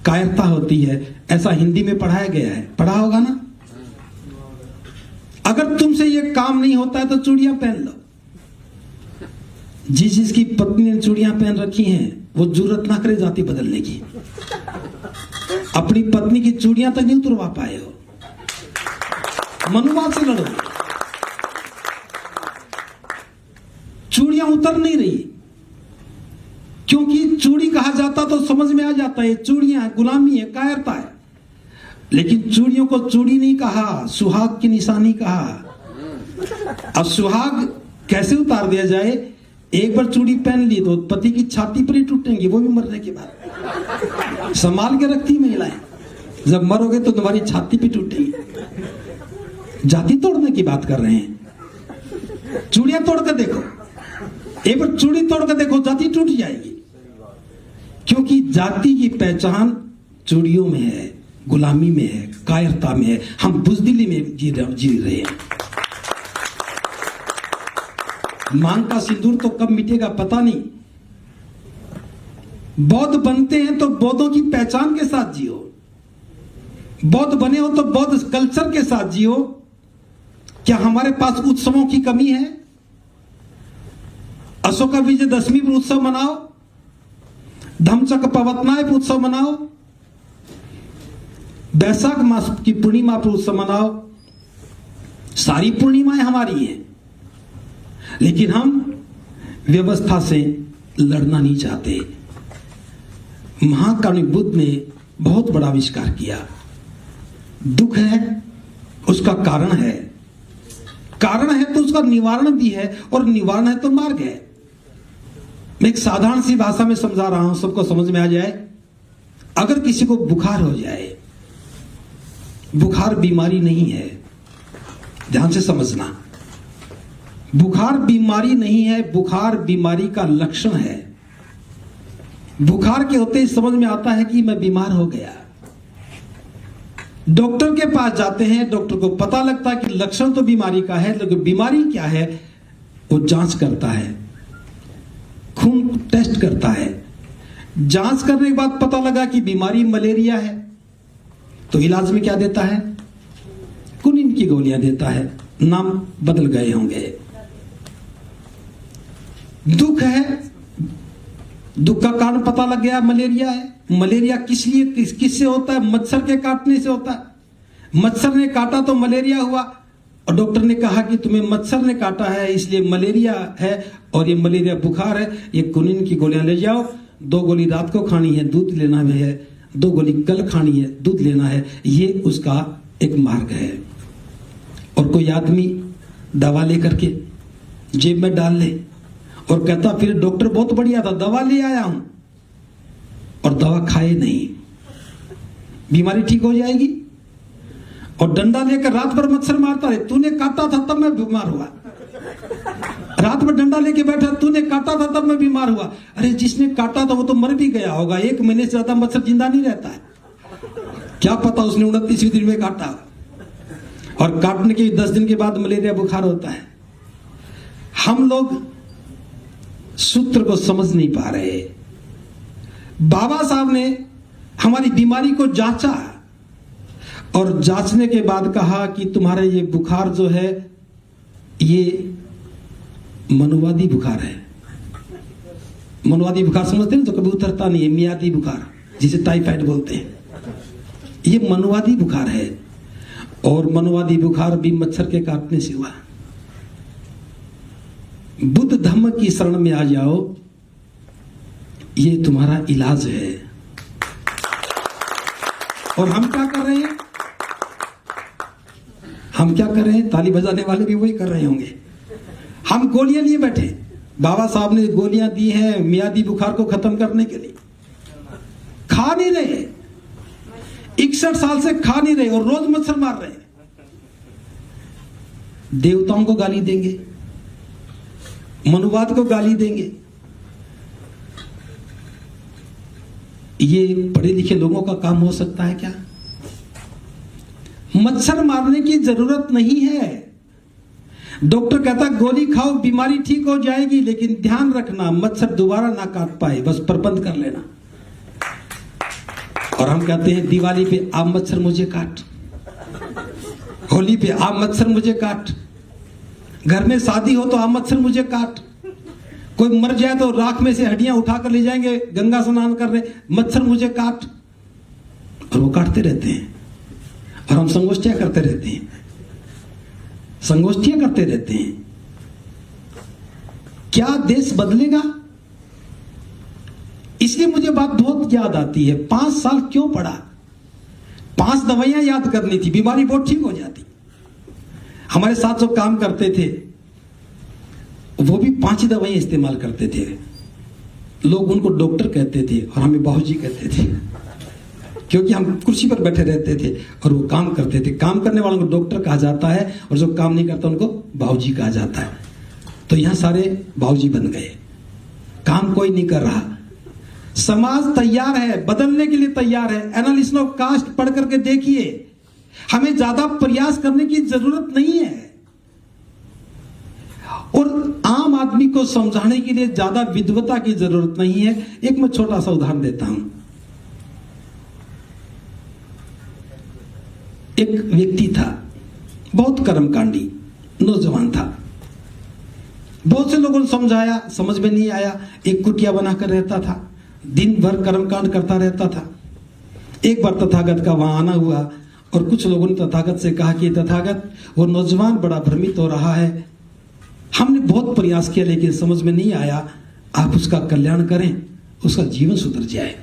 कायरता होती है, ऐसा हिंदी में पढ़ाया गया है, पढ़ा होगा ना। अगर तुमसे ये काम नहीं होता है तो चूड़ियां पहन लो। जिसकी पत्नी ने चूड़ियां पहन रखी हैं वो जरूरत ना करे जाति बदलने की। अपनी पत्नी की चूड़ियां तक नहीं उतरवा पाए हो, मनुवाद से लड़ो। चूड़ियां उतर नहीं रही, क्योंकि चूड़ी कहा जाता तो समझ में आ जाता है चूड़ियां गुलामी है, कायरता है। लेकिन चूड़ियों को चूड़ी नहीं कहा, सुहाग की निशानी कहा। अब सुहाग कैसे उतार दिया जाए? एक बार चूड़ी पहन ली तो पति की छाती पर ही टूटेंगी, वो भी मरने के बाद। संभाल के रखती महिलाएं, जब मरोगे तो तुम्हारी छाती भी टूटेगी। जाति तोड़ने की बात कर रहे हैं। चूड़ियां तोड़ कर देखो, एक बार चूड़ी तोड़ कर देखो, जाति टूट जाएगी। क्योंकि जाति की पहचान चूड़ियों में है, गुलामी में है, कायरता में है। हम बुजदिली में जी रहे हैं। मांग का सिंदूर तो कब मिटेगा पता नहीं। बौद्ध बनते हैं तो बौद्धों की पहचान के साथ जियो। बौद्ध बने हो तो बौद्ध कल्चर के साथ जियो। क्या हमारे पास उत्सवों की कमी है? अशोका विजयदशमी पर उत्सव मनाओ, धम्मचक्र पवतनाय पर उत्सव मनाओ, बैसाख मास की पूर्णिमा पर उत्सव मनाओ। सारी पूर्णिमाएं हमारी हैं, लेकिन हम व्यवस्था से लड़ना नहीं चाहते। महाकाल बुद्ध ने बहुत बड़ा आविष्कार किया। दुख है, उसका कारण है, कारण है तो उसका निवारण भी है, और निवारण है तो मार्ग है। मैं एक साधारण सी भाषा में समझा रहा हूं, सबको समझ में आ जाए। अगर किसी को बुखार हो जाए, बुखार बीमारी नहीं है, ध्यान से समझना। बुखार बीमारी नहीं है, बुखार बीमारी का लक्षण है। बुखार के होते ही समझ में आता है कि मैं बीमार हो गया। डॉक्टर के पास जाते हैं, डॉक्टर को पता लगता है कि लक्षण तो बीमारी का है, लेकिन बीमारी क्या है वो जांच करता है, खून टेस्ट करता है। जांच करने के बाद पता लगा कि बीमारी मलेरिया है, तो इलाज में क्या देता है? कुनिन की गोलियां देता है, नाम बदल गए होंगे। दुख है, दुख का कारण पता लग गया, मलेरिया है। मलेरिया किससे होता है? मच्छर के काटने से होता है। मच्छर ने काटा तो मलेरिया हुआ, और डॉक्टर ने कहा कि तुम्हें मच्छर ने काटा है इसलिए मलेरिया है, और ये मलेरिया बुखार है, ये कुनिन की गोलियां ले जाओ। 2 गोली रात को खानी है, दूध लेना है, 2 गोली कल खानी है, दूध लेना है। ये उसका एक मार्ग है। और कोई आदमी दवा लेकर के जेब में डाल ले और कहता फिर डॉक्टर बहुत बढ़िया था, दवा ले आया हूं, और दवा खाए नहीं, बीमारी ठीक हो जाएगी। और डंडा लेकर रात भर मच्छर मारता है, तूने काटा था तब मैं बीमार हुआ। रात भर डंडा लेके बैठा, तूने काटा था तब मैं बीमार हुआ। अरे जिसने काटा था वो तो मर भी गया होगा, 1 महीने से ज्यादा मच्छर जिंदा नहीं रहता है। क्या पता उसने 29वें दिन में काटा, और काटने के 10 दिन के बाद मलेरिया बुखार होता है। हम लोग सूत्र को समझ नहीं पा रहे। बाबा साहब ने हमारी बीमारी को जांचा, और जांचने के बाद कहा कि तुम्हारा ये बुखार जो है ये मनुवादी बुखार है। मनुवादी बुखार समझते हैं, तो कभी उतरता नहीं है, मियादी बुखार जिसे टाइफाइड बोलते हैं, ये मनुवादी बुखार है। और मनुवादी बुखार भी मच्छर के काटने से हुआ। बुद्ध धम्म की शरण में आ जाओ, ये तुम्हारा इलाज है। और हम क्या कर रहे हैं? हम क्या कर रहे हैं? ताली बजाने वाले भी वही कर रहे होंगे। हम गोलियां लिए बैठे। बाबा साहब ने गोलियां दी हैं मियादी बुखार को खत्म करने के लिए, खा नहीं रहे। 61 साल से खा नहीं रहे, और रोज मच्छर मार रहे हैं। देवताओं को गाली देंगे, मनुवाद को गाली देंगे। ये पढ़े लिखे लोगों का काम हो सकता है क्या? मच्छर मारने की जरूरत नहीं है। डॉक्टर कहता गोली खाओ बीमारी ठीक हो जाएगी, लेकिन ध्यान रखना मच्छर दोबारा ना काट पाए, बस प्रबंध कर लेना। और हम कहते हैं दिवाली पे आप मच्छर मुझे काट, होली पे आप मच्छर मुझे काट, घर में शादी हो तो आप मच्छर मुझे काट, कोई मर जाए तो राख में से हड्डियां उठाकर ले जाएंगे गंगा स्नान करने, मच्छर मुझे काट। और वो काटते रहते हैं, और हम संगोष्ठियां करते रहते हैं, संगोष्ठियां करते रहते हैं। क्या देश बदलेगा? इसलिए मुझे बात बहुत याद आती है, 5 साल क्यों पढ़ा? 5 दवाइयां याद करनी थी, बीमारी बहुत ठीक हो जाती। हमारे साथ जो काम करते थे वो भी 5 ही दवाइयां इस्तेमाल करते थे। लोग उनको डॉक्टर कहते थे और हमें बाबूजी कहते थे, क्योंकि हम कुर्सी पर बैठे रहते थे और वो काम करते थे। काम करने वालों को डॉक्टर कहा जाता है, और जो काम नहीं करता उनको बाबूजी कहा जाता है। तो यहां सारे बाबूजी बन गए। काम कोई नहीं कर रहा। समाज तैयार है, बदलने के लिए तैयार है। एनालिसिस ऑफ कास्ट पढ़ करके देखिए, हमें ज्यादा प्रयास करने की जरूरत नहीं है, और आम आदमी को समझाने के लिए ज्यादा विद्वता की जरूरत नहीं है। एक मैं छोटा सा उदाहरण देता हूं। एक व्यक्ति था, बहुत कर्मकांडी नौजवान था। बहुत से लोगों ने समझाया, समझ में नहीं आया। एक कुटिया बनाकर रहता था, दिन भर कर्मकांड करता रहता था। एक बार तथागत का वहां आना हुआ, और कुछ लोगों ने तथागत से कहा कि तथागत, वो नौजवान बड़ा भ्रमित हो रहा है, हमने बहुत प्रयास किया लेकिन समझ में नहीं आया, आप उसका कल्याण करें, उसका जीवन सुधर जाए।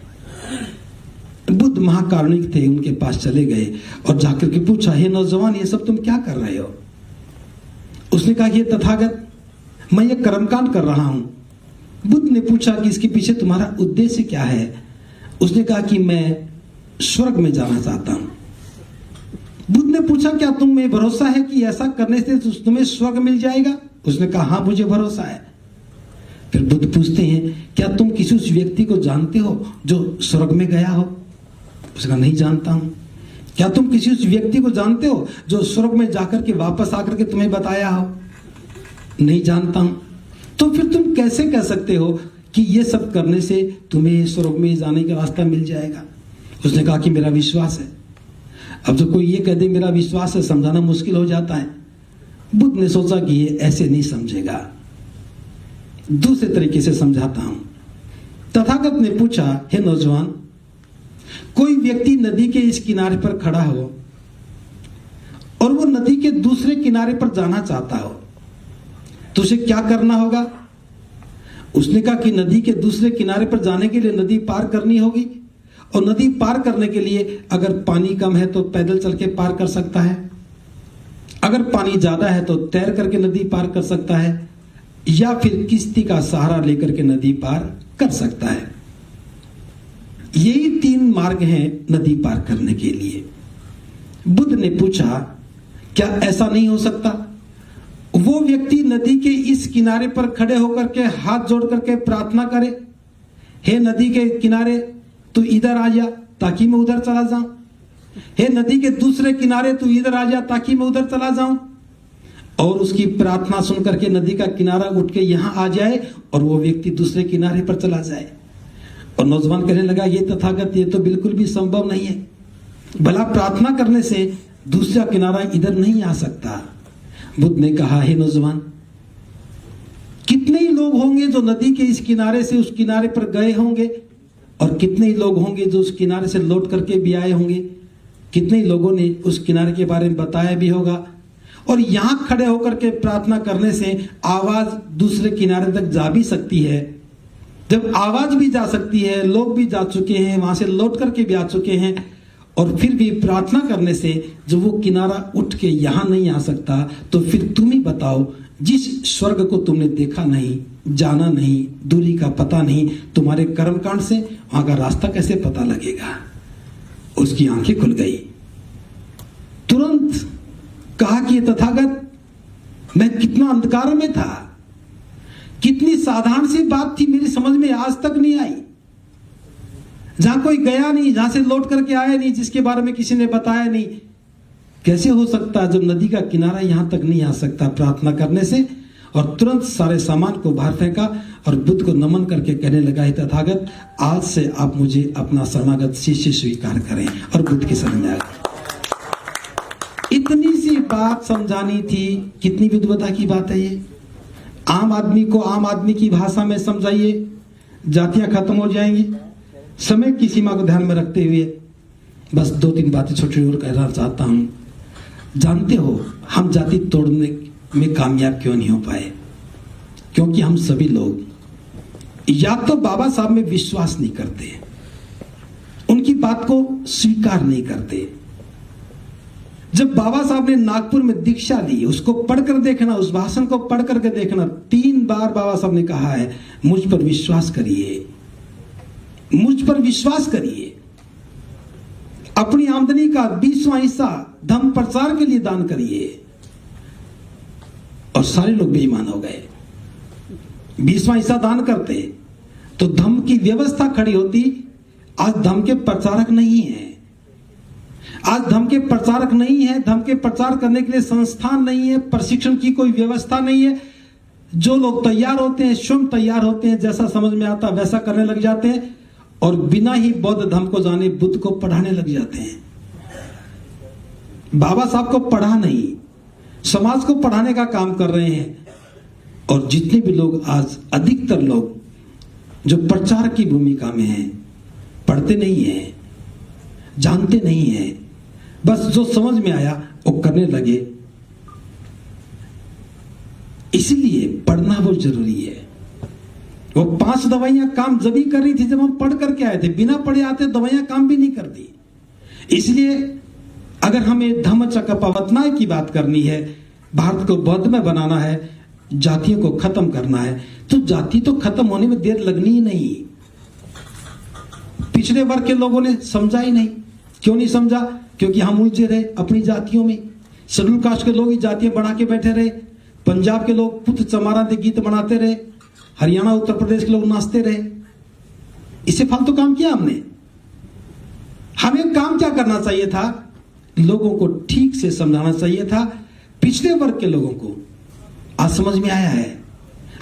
बुद्ध महाकारुणिक थे, उनके पास चले गए और जाकर के पूछा, हे नौजवान, ये सब तुम क्या कर रहे हो? उसने कहा, ये तथागत, मैं ये कर्मकांड कर रहा हूं। बुद्ध ने पूछा कि इसके पीछे तुम्हारा उद्देश्य क्या है? उसने कहा कि मैं स्वर्ग में जाना चाहता हूं। बुद्ध ने पूछा, क्या तुम्हें भरोसा है कि ऐसा करने से तुम्हें स्वर्ग मिल जाएगा? उसने कहा, हाँ मुझे भरोसा है। फिर बुद्ध पूछते हैं, क्या तुम किसी उस व्यक्ति को जानते हो जो स्वर्ग में गया हो? उसने कहा, नहीं जानता हूं। क्या तुम किसी उस व्यक्ति को जानते हो जो स्वर्ग में जाकर के वापस आकर के तुम्हें बताया हो? नहीं जानता हूं। तो फिर तुम कैसे कह सकते हो कि ये सब करने से तुम्हें स्वर्ग में जाने का रास्ता मिल जाएगा? उसने कहा कि मेरा विश्वास है। अब जो कोई ये कह दे मेरा विश्वास है, समझाना मुश्किल हो जाता है। बुद्ध ने सोचा कि ये ऐसे नहीं समझेगा, दूसरे तरीके से समझाता हूं। तथागत ने पूछा, हे नौजवान, कोई व्यक्ति नदी के इस किनारे पर खड़ा हो और वो नदी के दूसरे किनारे पर जाना चाहता हो तो उसे क्या करना होगा? उसने कहा कि नदी के दूसरे किनारे पर जाने के लिए नदी पार करनी होगी, और नदी पार करने के लिए अगर पानी कम है तो पैदल चल के पार कर सकता है, अगर पानी ज्यादा है तो तैर करके नदी पार कर सकता है, या फिर किश्ती का सहारा लेकर के नदी पार कर सकता है। यही 3 मार्ग हैं नदी पार करने के लिए। बुद्ध ने पूछा, क्या ऐसा नहीं हो सकता? वो व्यक्ति नदी के इस किनारे पर खड़े होकर के हाथ जोड़ करके प्रार्थना करे, हे नदी के किनारे तू इधर आ जा ताकि मैं उधर चला जाऊं, हे नदी के दूसरे किनारे तू इधर आ जा ताकि मैं उधर चला जाऊं, और उसकी प्रार्थना सुन करके नदी का किनारा उठ के यहां आ जाए और वो व्यक्ति दूसरे किनारे पर चला जाए। और नौजवान कहने लगा, ये तथागत, ये तो बिल्कुल भी संभव नहीं है। भला प्रार्थना करने से दूसरा किनारा इधर नहीं आ सकता। बुद्ध ने कहा, हे नौजवान, कितने ही लोग होंगे जो नदी के इस किनारे से उस किनारे पर गए होंगे, और कितने ही लोग होंगे जो उस किनारे से लौट करके भी आए होंगे, कितने ही लोगों ने उस किनारे के बारे में बताया भी होगा, और यहां खड़े होकर के प्रार्थना करने से आवाज दूसरे किनारे तक जा भी सकती है। जब आवाज भी जा सकती है, लोग भी जा चुके हैं, वहां से लौट करके भी आ चुके हैं, और फिर भी प्रार्थना करने से जो वो किनारा उठ के यहां नहीं आ सकता, तो फिर तुम ही बताओ, जिस स्वर्ग को तुमने देखा नहीं, जाना नहीं, दूरी का पता नहीं, तुम्हारे कर्मकांड से वहां का रास्ता कैसे पता लगेगा? उसकी आंखें खुल गई। तुरंत कहा कि तथागत, मैं कितना अंधकार में था, कितनी साधारण सी बात थी, मेरी समझ में आज तक नहीं आई। जहां कोई गया नहीं, जहां से लौट करके आया नहीं, जिसके बारे में किसी ने बताया नहीं, कैसे हो सकता जब नदी का किनारा यहां तक नहीं आ सकता प्रार्थना करने से? और तुरंत सारे सामान को बाहर फेंका और बुद्ध को नमन करके कहने लगा, हे तथागत, आज से आप मुझे अपना शरणागत शिष्य स्वीकार करें। और बुद्ध की शरण में आ गए। इतनी सी बात समझानी थी, कितनी विद्वता की बात है ये। आम आदमी को आम आदमी की भाषा में समझाइए, जातियां खत्म हो जाएंगी। समय की सीमा को ध्यान में रखते हुए बस 2-3 बातें छोटी और कहना चाहता हूं। जानते हो हम जाति तोड़ने में कामयाब क्यों नहीं हो पाए? क्योंकि हम सभी लोग या तो बाबा साहब में विश्वास नहीं करते, उनकी बात को स्वीकार नहीं करते। जब बाबा साहब ने नागपुर में दीक्षा ली, उसको पढ़कर देखना, उस भाषण को पढ़ करके देखना, 3 बार बाबा साहब ने कहा है, मुझ पर विश्वास करिए, मुझ पर विश्वास करिए। अपनी आमदनी का 20वां हिस्सा धम्म प्रचार के लिए दान करिए। और सारे लोग बेईमान हो गए। 20वां हिस्सा दान करते तो धम्म की व्यवस्था खड़ी होती। आज धम्म के प्रचारक नहीं है, आज धम्म के प्रचारक नहीं है, धम्म के प्रचार करने के लिए संस्थान नहीं है, प्रशिक्षण की कोई व्यवस्था नहीं है। जो लोग तैयार होते हैं, स्वयं तैयार होते हैं, जैसा समझ में आता वैसा करने लग जाते हैं, और बिना ही बौद्ध धम्म को जाने बुद्ध को पढ़ाने लग जाते हैं। बाबा साहब को पढ़ा नहीं, समाज को पढ़ाने का काम कर रहे हैं। और जितने भी लोग आज, अधिकतर लोग जो प्रचार की भूमिका में हैं, पढ़ते नहीं हैं, जानते नहीं हैं, बस जो समझ में आया वो करने लगे। इसलिए पढ़ना बहुत जरूरी है। वो 5 दवाइयां काम जब कर रही थी जब हम पढ़ करके आए थे, बिना पढ़े आते दवाइयां काम भी नहीं करती। इसलिए अगर हमें धम्मचक्कपवतनाय की बात करनी है, भारत को बौद्ध में बनाना है, जातियों को खत्म करना है, तो जाति तो खत्म होने में देर लगनी ही नहीं। पिछड़े वर्ग के लोगों ने समझा ही नहीं। क्यों नहीं समझा? क्योंकि हम उलझे रहे अपनी जातियों में। शेड्यूल कास्ट के लोग ही जातियां बना के बैठे रहे। पंजाब के लोग पुत चमारा दे गीत बनाते रहे, हरियाणा उत्तर प्रदेश के लोग नाचते रहे। इससे फालतू काम किया हमने। हमें काम क्या करना चाहिए था? लोगों को ठीक से समझाना चाहिए था। पिछड़े वर्ग के लोगों को आज समझ में आया है।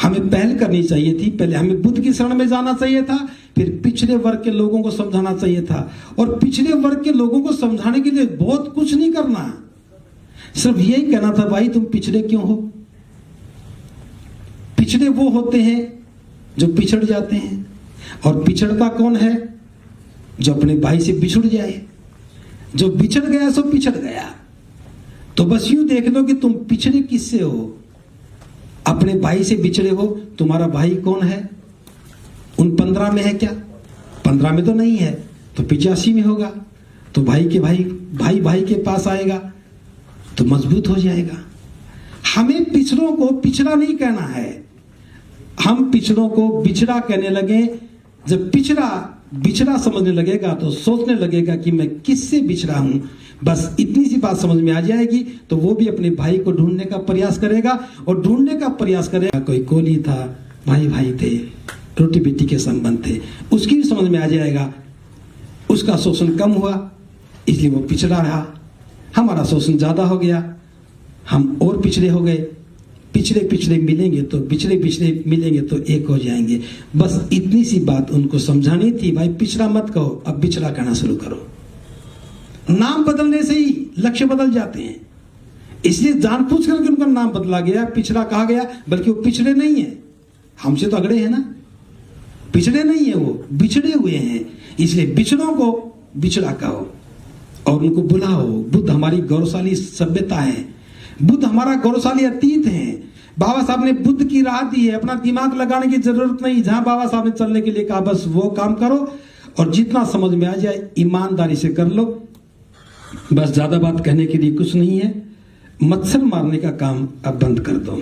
हमें पहल करनी चाहिए थी। पहले हमें बुद्ध की शरण में जाना चाहिए था, फिर पिछड़े वर्ग के लोगों को समझाना चाहिए था। और पिछड़े वर्ग के लोगों को समझाने के लिए बहुत कुछ नहीं करना, सिर्फ यही कहना था, भाई तुम पिछड़े क्यों हो। पिछड़े वो होते हैं जो पिछड़ जाते हैं, और पिछड़ता कौन है? जो अपने भाई से बिछड़ जाए। जो बिछड़ गया सो पिछड़ गया। तो बस यूं देख लो कि तुम पिछड़े किससे हो। अपने भाई से बिछड़े हो। तुम्हारा भाई कौन है? उन 15 में है क्या? 15 में तो नहीं है, तो 85 में होगा। तो भाई के भाई के पास आएगा तो मजबूत हो जाएगा। हमें पिछड़ों को पिछड़ा नहीं कहना है, हम पिछड़ों को बिछड़ा कहने लगे। जब बिछड़ा समझने लगेगा तो सोचने लगेगा कि मैं किससे बिछड़ा हूं। बस इतनी सी बात समझ में आ जाएगी तो वो भी अपने भाई को ढूंढने का प्रयास करेगा, और ढूंढने का प्रयास करेगा। कोई कोली था, भाई थे, रोटी बेटी के संबंध थे, उसकी भी समझ में आ जाएगा। उसका शोषण कम हुआ इसलिए वो पिछड़ा रहा, हमारा शोषण ज्यादा हो गया, हम और पिछड़े हो गए। पिछड़े मिलेंगे तो बिछड़े मिलेंगे तो एक हो जाएंगे। बस इतनी सी बात उनको समझानी थी। भाई पिछड़ा मत कहो, अब बिछड़ा कहना शुरू करो। नाम बदलने से ही लक्ष्य बदल जाते हैं, इसलिए जानबूझ करके उनका नाम बदला गया, पिछड़ा कहा गया। बल्कि वो पिछड़े नहीं है, हमसे तो अगड़े हैं ना, पिछड़े नहीं है, वो बिछड़े हुए हैं। इसलिए बिछड़ों को बिछड़ा कहो और उनको बुलाओ। बुद्ध हमारी गौरवशाली सभ्यता है, बुद्ध हमारा गौरवशाली अतीत है। बाबा साहब ने बुद्ध की राह दी है, अपना दिमाग लगाने की जरूरत नहीं। जहां बाबा साहब ने चलने के लिए कहा बस वो काम करो, और जितना समझ में आ जाए ईमानदारी से कर लो। बस ज्यादा बात कहने के लिए कुछ नहीं है। मच्छर मारने का काम अब बंद कर दो।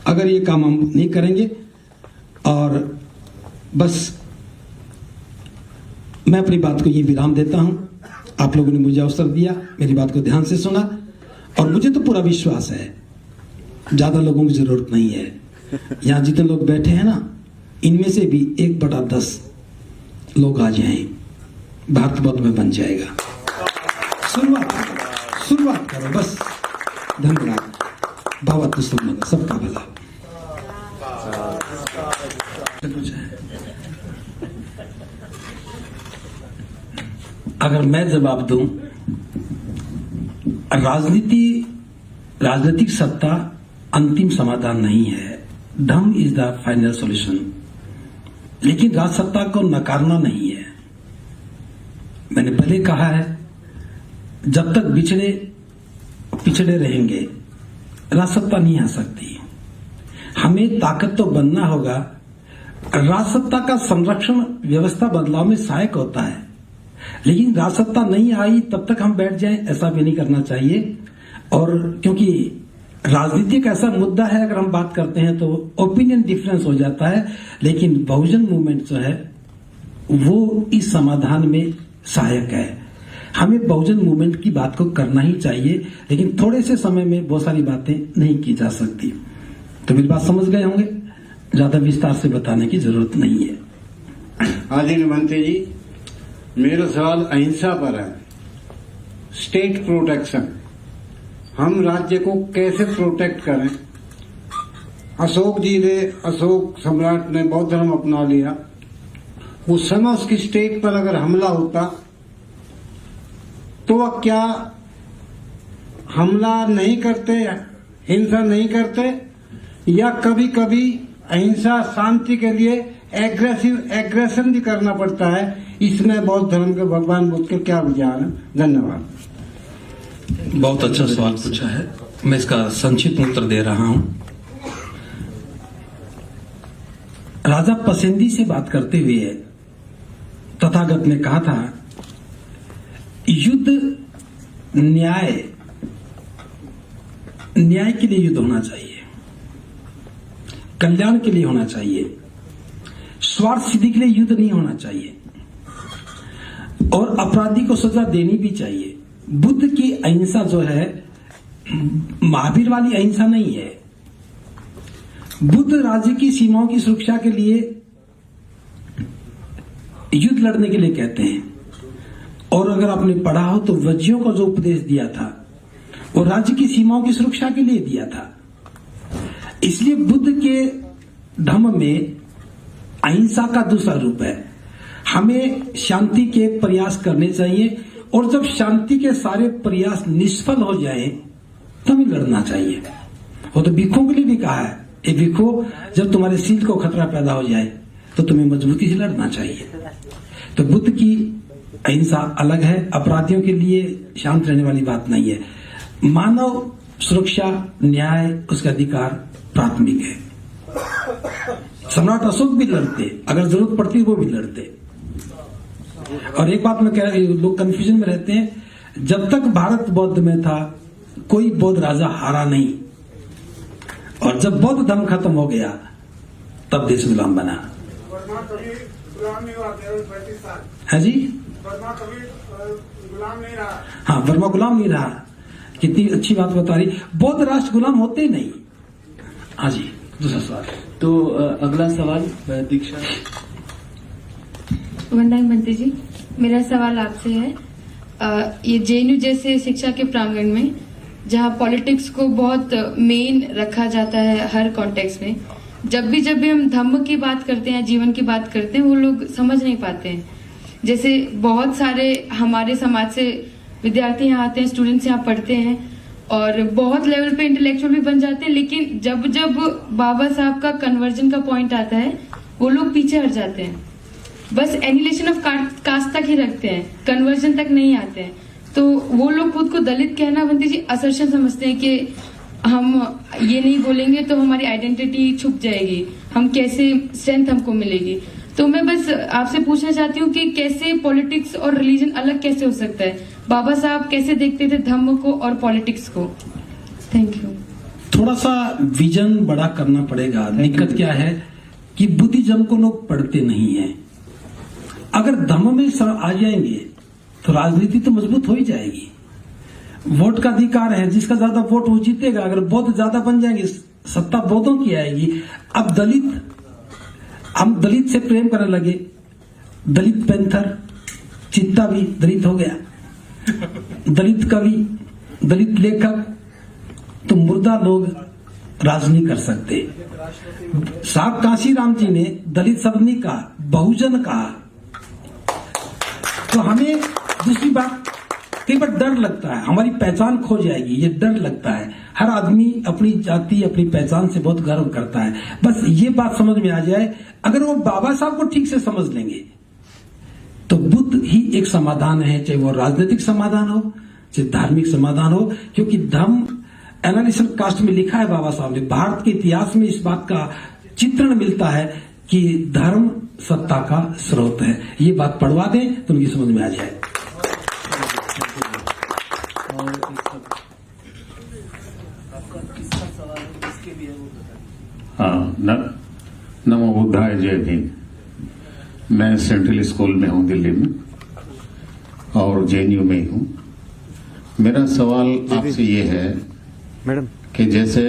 अगर ये काम हम नहीं करेंगे, और बस मैं अपनी बात को ये विराम देता हूं। आप लोगों ने मुझे अवसर दिया, मेरी बात को ध्यान से सुना, और मुझे तो पूरा विश्वास है ज्यादा लोगों की जरूरत नहीं है। यहां जितने लोग बैठे हैं ना, इनमें से भी 1/10 लोग आ जाएं, भारत बौद्ध में बन जाएगा। शुरुआत करो बस। धन्यवाद। भावत सबका भला। अगर मैं जवाब दूं, राजनीतिक सत्ता अंतिम समाधान नहीं है, धर्म इज द फाइनल सॉल्यूशन। लेकिन राजसत्ता को नकारना नहीं है। मैंने पहले कहा है, जब तक पिछड़े रहेंगे राजसत्ता नहीं आ सकती। हमें ताकत तो बनना होगा। राजसत्ता का संरक्षण व्यवस्था बदलाव में सहायक होता है, लेकिन राजसत्ता नहीं आई तब तक हम बैठ जाएं, ऐसा भी नहीं करना चाहिए। और क्योंकि राजनीति एक ऐसा मुद्दा है, अगर हम बात करते हैं तो ओपिनियन डिफरेंस हो जाता है, लेकिन बहुजन मूवमेंट जो है वो इस समाधान में सहायक है। हमें बहुजन मूवमेंट की बात को करना ही चाहिए, लेकिन थोड़े से समय में बहुत सारी बातें नहीं की जा सकती। तो मेरी बात समझ गए होंगे, ज्यादा विस्तार से बताने की जरूरत नहीं है। आदरणीय मंत्री जी, मेरा सवाल अहिंसा पर है। स्टेट प्रोटेक्शन, हम राज्य को कैसे प्रोटेक्ट करें? अशोक सम्राट ने बौद्ध धर्म अपना लिया। उस समय उसकी स्टेट पर अगर हमला होता तो वह क्या हमला नहीं करते, हिंसा नहीं करते, या कभी कभी अहिंसा शांति के लिए एग्रेशन भी करना पड़ता है? इसमें बौद्ध धर्म के भगवान बुद्ध के क्या विचार हैं? धन्यवाद। बहुत अच्छा सवाल पूछा है, मैं इसका संक्षिप्त उत्तर दे रहा हूं। राजा पसेंदी से बात करते हुए तथागत ने कहा था, युद्ध न्याय के लिए युद्ध होना चाहिए, कल्याण के लिए होना चाहिए, स्वार्थ सिद्धि के लिए युद्ध नहीं होना चाहिए, और अपराधी को सजा देनी भी चाहिए। बुद्ध की अहिंसा जो है महावीर वाली अहिंसा नहीं है। बुद्ध राज्य की सीमाओं की सुरक्षा के लिए युद्ध लड़ने के लिए कहते हैं, और अगर आपने पढ़ा हो तो वज्जियों को जो उपदेश दिया था वो राज्य की सीमाओं की सुरक्षा के लिए दिया था। इसलिए बुद्ध के धम्म में अहिंसा का दूसरा रूप है। हमें शांति के प्रयास करने चाहिए और जब शांति के सारे प्रयास निष्फल हो जाए तभी लड़ना चाहिए। वो तो भिक्खुओं के लिए भी कहा है, ए भिक्खु, जब तुम्हारे शील को खतरा पैदा हो जाए तो तुम्हें मजबूती से लड़ना चाहिए। तो बुद्ध की अहिंसा अलग है, अपराधियों के लिए शांत रहने वाली बात नहीं है। मानव सुरक्षा, न्याय, उसका अधिकार प्राथमिक है। सम्राट अशोक भी लड़ते, अगर जरूरत पड़ती वो भी लड़ते। और एक बात मैं कह रहा, लोग कंफ्यूजन में रहते हैं, जब तक भारत बौद्ध में था कोई बौद्ध राजा हारा नहीं, और जब बौद्ध धर्म खत्म हो गया तब देश गुलाम बना। है जी, हाँ, वर्मा गुलाम नहीं रहा। कितनी अच्छी बात बता रही। बौद्ध राष्ट्र गुलाम होते नहीं। हाँ जी, दूसरा सवाल। तो अगला सवाल दीक्षा। वंदना बंटी जी, मेरा सवाल आपसे है, ये जेएनयू जैसे शिक्षा के प्रांगण में जहाँ पॉलिटिक्स को बहुत मेन रखा जाता है हर कॉन्टेक्स्ट में, जब भी हम धम्म की बात करते हैं, जीवन की बात करते हैं, वो लोग समझ नहीं पाते हैं। जैसे बहुत सारे हमारे समाज से विद्यार्थी यहाँ आते हैं, स्टूडेंट्स यहाँ पढ़ते हैं और बहुत लेवल पे इंटेलेक्चुअल भी बन जाते हैं, लेकिन जब बाबा साहब का कन्वर्जन का पॉइंट आता है वो लोग पीछे हट जाते हैं। बस एनिलेशन ऑफ कास्ट तक ही रखते हैं, कन्वर्जन तक नहीं आते हैं। तो वो लोग खुद को दलित कहना बंटी जी असर्शन समझते हैं कि हम ये नहीं बोलेंगे तो हमारी आइडेंटिटी छुप जाएगी, हम कैसे स्ट्रेंथ हमको मिलेगी। तो मैं बस आपसे पूछना चाहती हूँ कि कैसे पॉलिटिक्स और रिलीजन अलग कैसे हो सकता है? बाबा साहब कैसे देखते थे धम्म को और पॉलिटिक्स को? Thank you. थोड़ा सा विजन बड़ा करना पड़ेगा। दिक्कत क्या है कि बुद्धिज्म को लोग पढ़ते नहीं है। अगर धम्म में आ जाएंगे तो राजनीति तो मजबूत हो ही जाएगी। वोट का अधिकार है, जिसका ज्यादा वोट वो जीतेगा। अगर बौद्ध ज्यादा बन जाएंगे, सत्ता बौद्धों की आएगी। अब हम दलित से प्रेम करने लगे, दलित पैंथर, चित्ता भी दलित हो गया, दलित कवि, दलित लेखक, तो मुर्दा लोग राज नहीं कर सकते। साहब कांशीराम जी ने दलित शब्द नहीं कहा, बहुजन कहा। तो हमें दूसरी बात, कई बार डर लगता है हमारी पहचान खो जाएगी, ये डर लगता है। हर आदमी अपनी जाति, अपनी पहचान से बहुत गर्व करता है। बस ये बात समझ में आ जाए, अगर वो बाबा साहब को ठीक से समझ लेंगे तो बुद्ध ही एक समाधान है, चाहे वो राजनीतिक समाधान हो, चाहे धार्मिक समाधान हो। क्योंकि धम्म एनालिसिस कास्ट में लिखा है बाबा साहब ने, भारत के इतिहास में इस बात का चित्रण मिलता है कि धर्म सत्ता का स्रोत है। ये बात पढ़वा दें तो उनकी समझ में आ जाए। हाँ, नमो बुद्धाय, जय भीम। मैं सेंट्रल स्कूल में हूँ दिल्ली में और जेएनयू में ही हूँ। मेरा सवाल आपसे ये है मैडम कि जैसे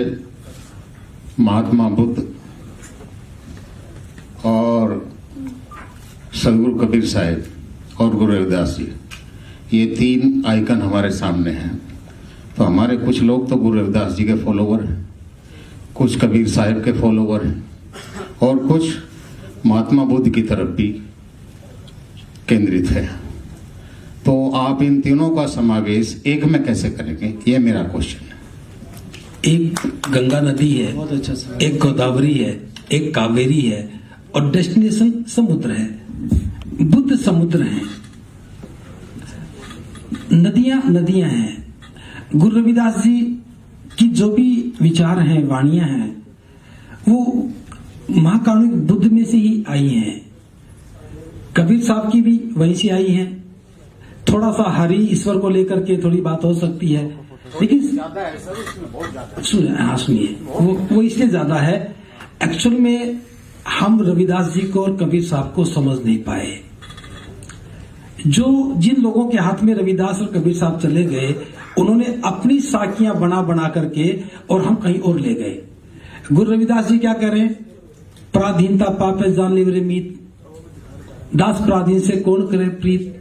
महात्मा बुद्ध और सदगुरु कबीर साहब और गुरु रविदास जी, ये तीन आइकन हमारे सामने हैं। तो हमारे कुछ लोग तो गुरु रविदास जी के फॉलोवर हैं, कुछ कबीर साहब के फॉलोवर हैं और कुछ महात्मा बुद्ध की तरफ भी केंद्रित है। तो आप इन तीनों का समावेश एक में कैसे करेंगे, ये मेरा क्वेश्चन है। एक गंगा नदी है, बहुत अच्छा सवाल। एक गोदावरी है, एक कावेरी है और डेस्टिनेशन समुद्र है। बुद्ध समुद्र है, नदियां नदियां हैं। गुरु रविदास जी की जो भी विचार हैं, वाणियां हैं, वो महाकारुणिक बुद्ध में से ही आई हैं। कबीर साहब की भी वहीं से आई हैं। थोड़ा सा हरि ईश्वर को लेकर के थोड़ी बात हो सकती है, लेकिन सुनिए, वो इसलिए ज्यादा है। एक्चुअल में हम रविदास जी को और कबीर साहब को समझ नहीं पाए। जिन लोगों के हाथ में रविदास और कबीर साहब चले गए, उन्होंने अपनी साखियां बना करके और हम कहीं और ले गए। गुरु रविदास जी क्या कह रहे हैं? पराधीनता पाप है जान ले मीत, दास पराधीन से कौन करे प्रीत,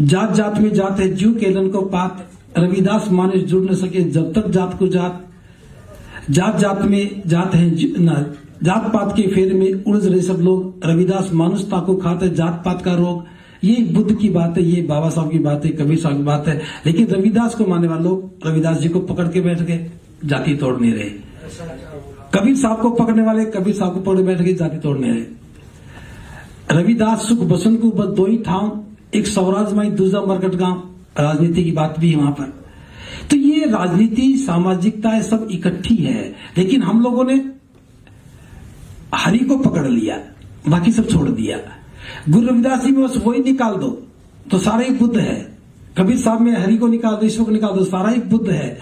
जात जात में जात है जीव केलन को पात, रविदास माने जुड़ न सके जब तक जात को जात, जात जात में जात है जात पात के फेर में उलझ रहे सब लोग। रविदास मानुषता को खाते, जात पात का रोग। ये बुद्ध की बात है, ये बाबा साहब की बात है, कबीर साहब की बात है। लेकिन रविदास को मानने वाले लोग रविदास जी को पकड़ के बैठ गए, जाति तोड़ नहीं रहे। कबीर साहब को पकड़ने वाले कबीर साहब को पकड़ बैठ गए, जाति तोड़ नहीं रहे। रविदास सुख बसंत को बस दो ही ठाव, एक सौराज माई दूसरा मरकट गांव। राजनीति की बात भी है वहां पर। तो ये राजनीति, सामाजिकता सब इकट्ठी है। लेकिन हम लोगों ने हरि को पकड़ लिया, बाकी सब छोड़ दिया। गुरु रविदास जी में बस वही निकाल दो तो सारा ही बुद्ध है। कबीर साहब में हरि को निकाल दो, ईश्वर को निकाल दो, सारा ही बुद्ध है।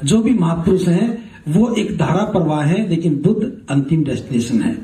जो भी महापुरुष हैं वो एक धारा प्रवाह है, लेकिन बुद्ध अंतिम डेस्टिनेशन है।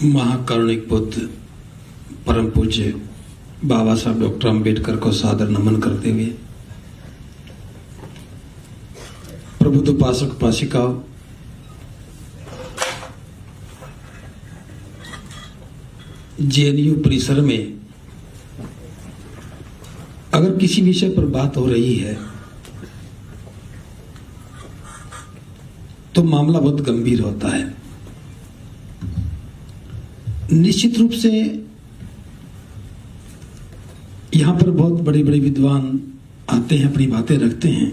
महाकारुणिक बुद्ध परम पूज्य बाबा साहब डॉक्टर अंबेडकर को सादर नमन करते हुए, प्रबुद्ध उपासक उपासिकाओं, जेएनयू परिसर में अगर किसी विषय पर बात हो रही है तो मामला बहुत गंभीर होता है। निश्चित रूप से यहां पर बहुत बड़े बड़े विद्वान आते हैं, अपनी बातें रखते हैं।